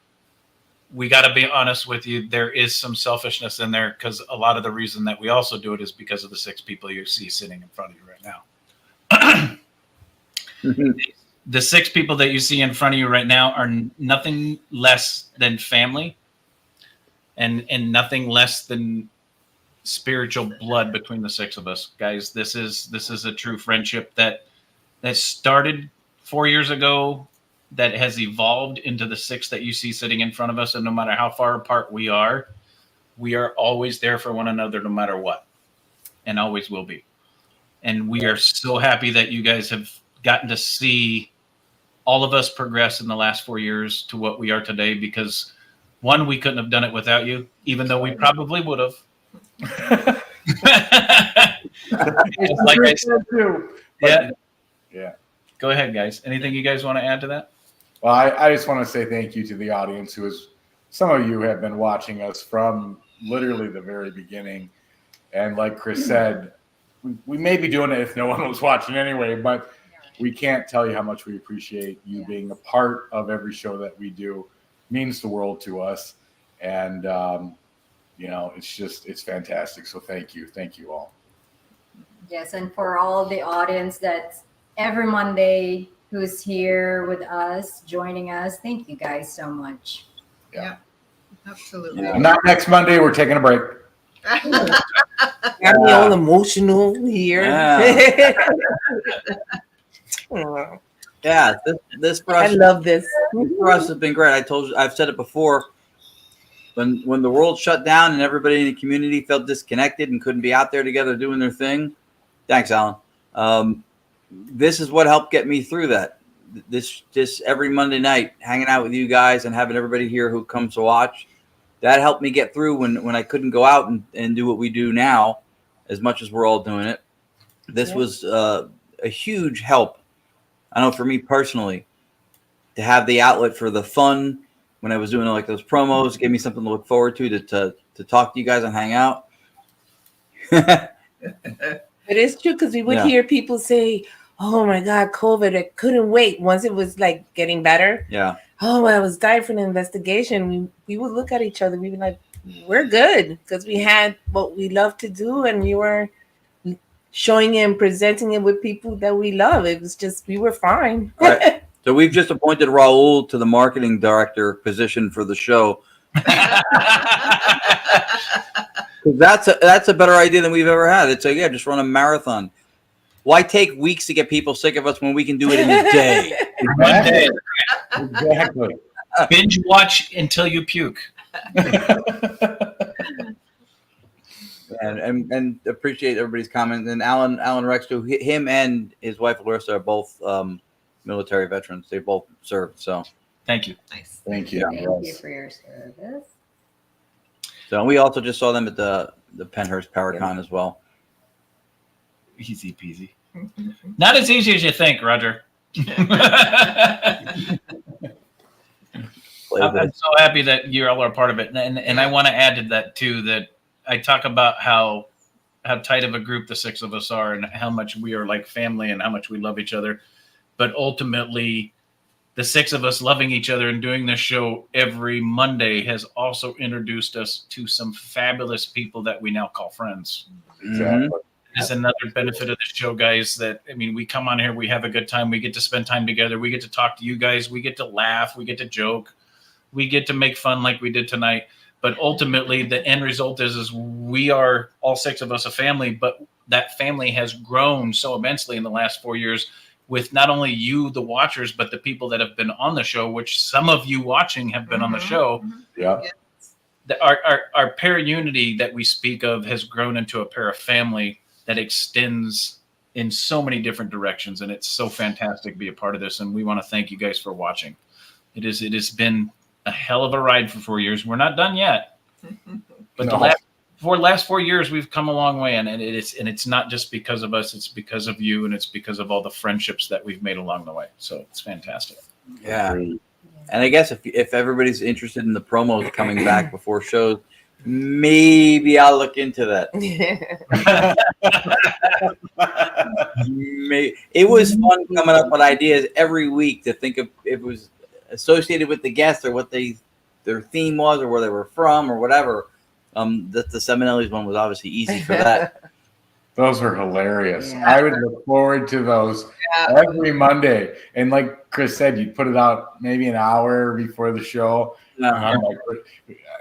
Speaker 2: We got to be honest with you. There is some selfishness in there, because a lot of the reason that we also do it is because of the 6 people you see sitting in front of you right now. The 6 people that you see in front of you right now are nothing less than family, and nothing less than spiritual blood between the 6 of us, guys. This is a true friendship that started 4 years ago, that has evolved into the 6 that you see sitting in front of us. And no matter how far apart we are always there for one another, no matter what, and always will be. And we are so happy that you guys have gotten to see all of us progress in the last 4 years to what we are today, because one, we couldn't have done it without you, even though we probably would have. Like I said,
Speaker 4: yeah.
Speaker 2: Go ahead, guys. Anything you guys want to add to that?
Speaker 4: Well, I just want to say thank you to the audience, some of you have been watching us from literally the very beginning. And like Chris said, we may be doing it if no one was watching anyway, but we can't tell you how much we appreciate you being a part of every show that we do. It means the world to us. And, it's fantastic. So thank you. Thank you all.
Speaker 15: Yes, and for all the audience that's every Monday who's here with us, joining us, thank you guys so much.
Speaker 3: Yeah, absolutely.
Speaker 4: Yeah. Not next Monday. We're taking a break.
Speaker 6: Got me all emotional here.
Speaker 7: Yeah, this for us,
Speaker 6: I love this.
Speaker 7: For us has been great. I've said it before. When the world shut down and everybody in the community felt disconnected and couldn't be out there together doing their thing. Thanks, Alan. This is what helped get me through that. This every Monday night, hanging out with you guys and having everybody here who comes to watch, that helped me get through when I couldn't go out and do what we do now, as much as we're all doing it. This was a huge help. I know for me personally, to have the outlet for the fun when I was doing like those promos, gave me something to look forward to talk to you guys and hang out.
Speaker 6: It is true, because we would hear people say, "Oh my God, COVID! I couldn't wait." Once it was like getting better, Oh, I was dying for an investigation. We would look at each other. We'd be like, "We're good," because we had what we love to do, and we were showing it and presenting it with people that we love. It was just we were fine.
Speaker 7: Right. So we've just appointed Raul to the marketing director position for the show. That's a better idea than we've ever had. It's just run a marathon. Why take weeks to get people sick of us when we can do it in a day?
Speaker 2: One day.
Speaker 4: Exactly.
Speaker 2: Binge watch until you puke.
Speaker 7: and appreciate everybody's comments. And Alan Rex, too, him and his wife Larissa are both military veterans. They both served. So
Speaker 2: thank you.
Speaker 3: Nice.
Speaker 4: Thank you.
Speaker 15: Thank you for your service.
Speaker 7: So we also just saw them at the Penhurst Paracon as well.
Speaker 2: Easy peasy. Not as easy as you think, Roger. I'm so happy that you all are part of it. And I want to add to that, too, that I talk about how tight of a group the 6 of us are and how much we are like family and how much we love each other. But ultimately, the 6 of us loving each other and doing this show every Monday has also introduced us to some fabulous people that we now call friends.
Speaker 4: Exactly.
Speaker 2: It's another benefit of the show, guys, that, we come on here, we have a good time, we get to spend time together, we get to talk to you guys, we get to laugh, we get to joke, we get to make fun like we did tonight. But ultimately, the end result is we are, all 6 of us, a family, but that family has grown so immensely in the last 4 years with not only you, the watchers, but the people that have been on the show, which some of you watching have been on the show.
Speaker 4: Yeah.
Speaker 2: Our para-unity that we speak of has grown into a para-family that extends in so many different directions. And it's so fantastic to be a part of this. And we want to thank you guys for watching. It has been a hell of a ride for 4 years. We're not done yet. But the last 4 years, we've come a long way. And it's not just because of us. It's because of you. And it's because of all the friendships that we've made along the way. So it's fantastic.
Speaker 7: Yeah. And I guess if everybody's interested in the promos coming back before shows, Maybe I'll look into that. It was fun coming up with ideas every week to think of if it was associated with the guests or what their theme was or where they were from or whatever. The Seminelli's one was obviously easy for that.
Speaker 4: Those are hilarious.
Speaker 6: Yeah.
Speaker 4: I would look forward to those every Monday. And like Chris said, you'd put it out maybe an hour before the show. And I'm like,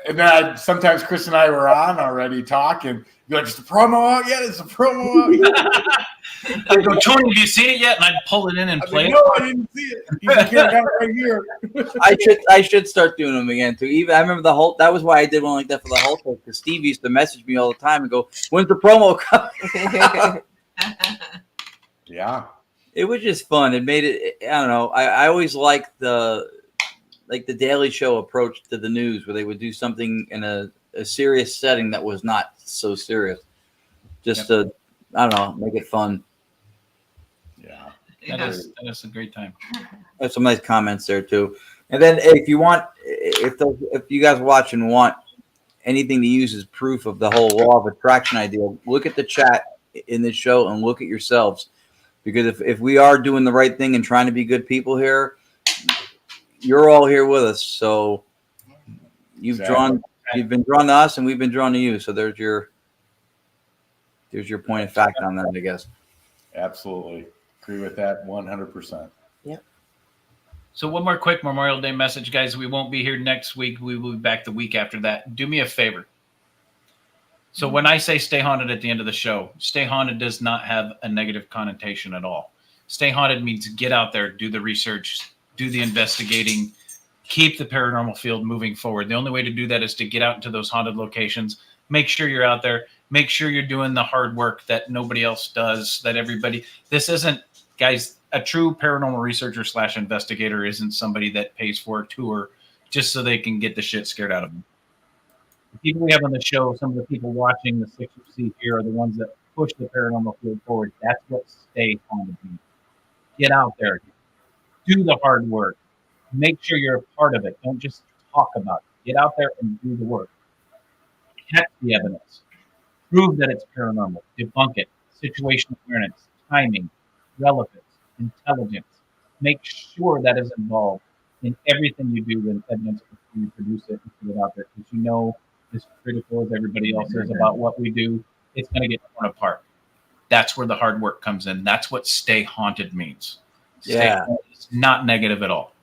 Speaker 4: and then sometimes Chris and I were on already talking. You're like, is the promo out yet? Is the promo out yet?
Speaker 2: I go, Tony, have you seen it yet? And I'd pull it in and play it.
Speaker 4: No, I didn't see it. You can hear it right here.
Speaker 7: I should start doing them again too. Even I remember that was why I did one like that for the Hulk, because Steve used to message me all the time and go, "When's the promo coming?"
Speaker 4: Yeah,
Speaker 7: it was just fun. It made it. I don't know. I always liked the Daily Show approach to the news, where they would do something in a serious setting that was not so serious, just to, I don't know, make it fun.
Speaker 4: Yeah,
Speaker 2: that is a great time.
Speaker 7: There's some nice comments there too. And then if you want, if you guys watch and want anything to use as proof of the whole law of attraction idea, look at the chat in this show and look at yourselves, because if we are doing the right thing and trying to be good people here, you're all here with us. So you've been drawn to us, and we've been drawn to you. So there's your point of fact on that, I guess.
Speaker 4: Absolutely. Agree with that 100%.
Speaker 6: Yep.
Speaker 2: So one more quick Memorial Day message, guys. We won't be here next week. We will be back the week after that. Do me a favor. So when I say stay haunted at the end of the show, stay haunted does not have a negative connotation at all. Stay haunted means get out there, do the research, do the investigating, keep the paranormal field moving forward. The only way to do that is to get out into those haunted locations. Make sure you're out there. Make sure you're doing the hard work that nobody else does, that everybody, this isn't, guys, a true paranormal researcher / investigator isn't somebody that pays for a tour just so they can get the shit scared out of them. The people we have on the show, some of the people watching the 6 you see here are the ones that push the paranormal field forward. That's what stay haunted means. Get out there. Do the hard work. Make sure you're a part of it. Don't just talk about it. Get out there and do the work. Check the evidence. Prove that it's paranormal. Debunk it. Situational awareness, timing, relevance, intelligence. Make sure that is involved in everything you do with evidence before you produce it and put it out there. Because you know, as critical as everybody else is about what we do, it's going to get torn apart. That's where the hard work comes in. That's what stay haunted means. It's not negative at all.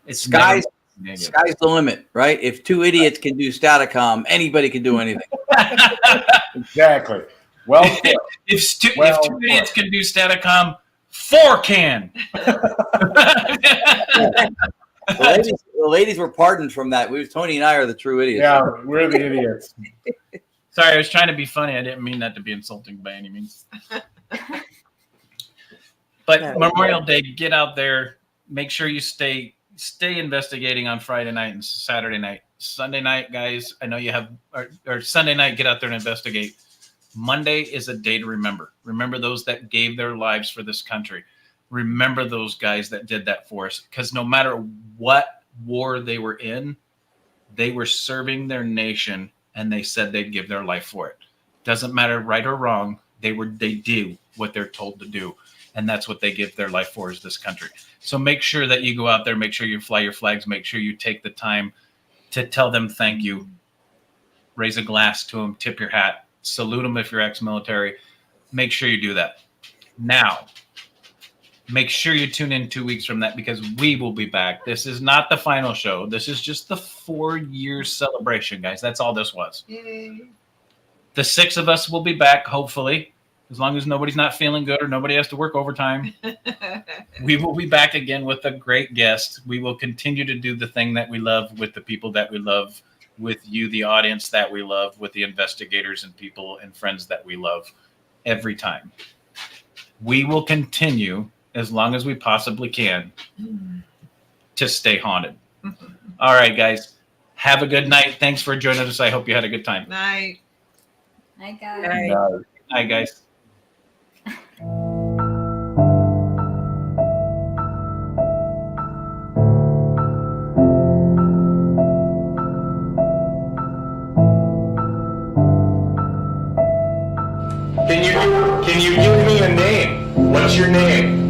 Speaker 2: It's
Speaker 7: sky's the limit, right? If 2 idiots can do Statacom, anybody can do anything.
Speaker 4: Exactly. Well,
Speaker 2: if two idiots can do Statacom, 4 can.
Speaker 7: The ladies were pardoned from that. Tony and I are the true idiots.
Speaker 4: Yeah, we're the idiots.
Speaker 2: Sorry, I was trying to be funny. I didn't mean that to be insulting by any means. But Memorial Day, get out there. Make sure you stay investigating on Friday night and Saturday night. Sunday night, guys, I know you have, or Sunday night, get out there and investigate. Monday is a day to remember. Remember those that gave their lives for this country. Remember those guys that did that for us. Because no matter what war they were in, they were serving their nation, and they said they'd give their life for it. Doesn't matter right or wrong. They do what they're told to do. And that's what they give their life for, is this country. So make sure that you go out there, make sure you fly your flags, make sure you take the time to tell them thank you, raise a glass to them, tip your hat, salute them if you're ex-military. Make sure you do that. Now, make sure you tune in 2 weeks from that, because we will be back. This is not the final show. This is just the 4-year celebration, guys. That's all this was.
Speaker 3: Yay.
Speaker 2: The 6 of us will be back, hopefully. As long as nobody's not feeling good or nobody has to work overtime, we will be back again with a great guest. We will continue to do the thing that we love with the people that we love, with you, the audience that we love, with the investigators and people and friends that we love every time. We will continue as long as we possibly can to stay haunted. All right, guys. Have a good night. Thanks for joining us. I hope you had a good time.
Speaker 3: Night.
Speaker 15: Night, guys.
Speaker 2: Night, guys.
Speaker 8: Can you give me a name? What's your name?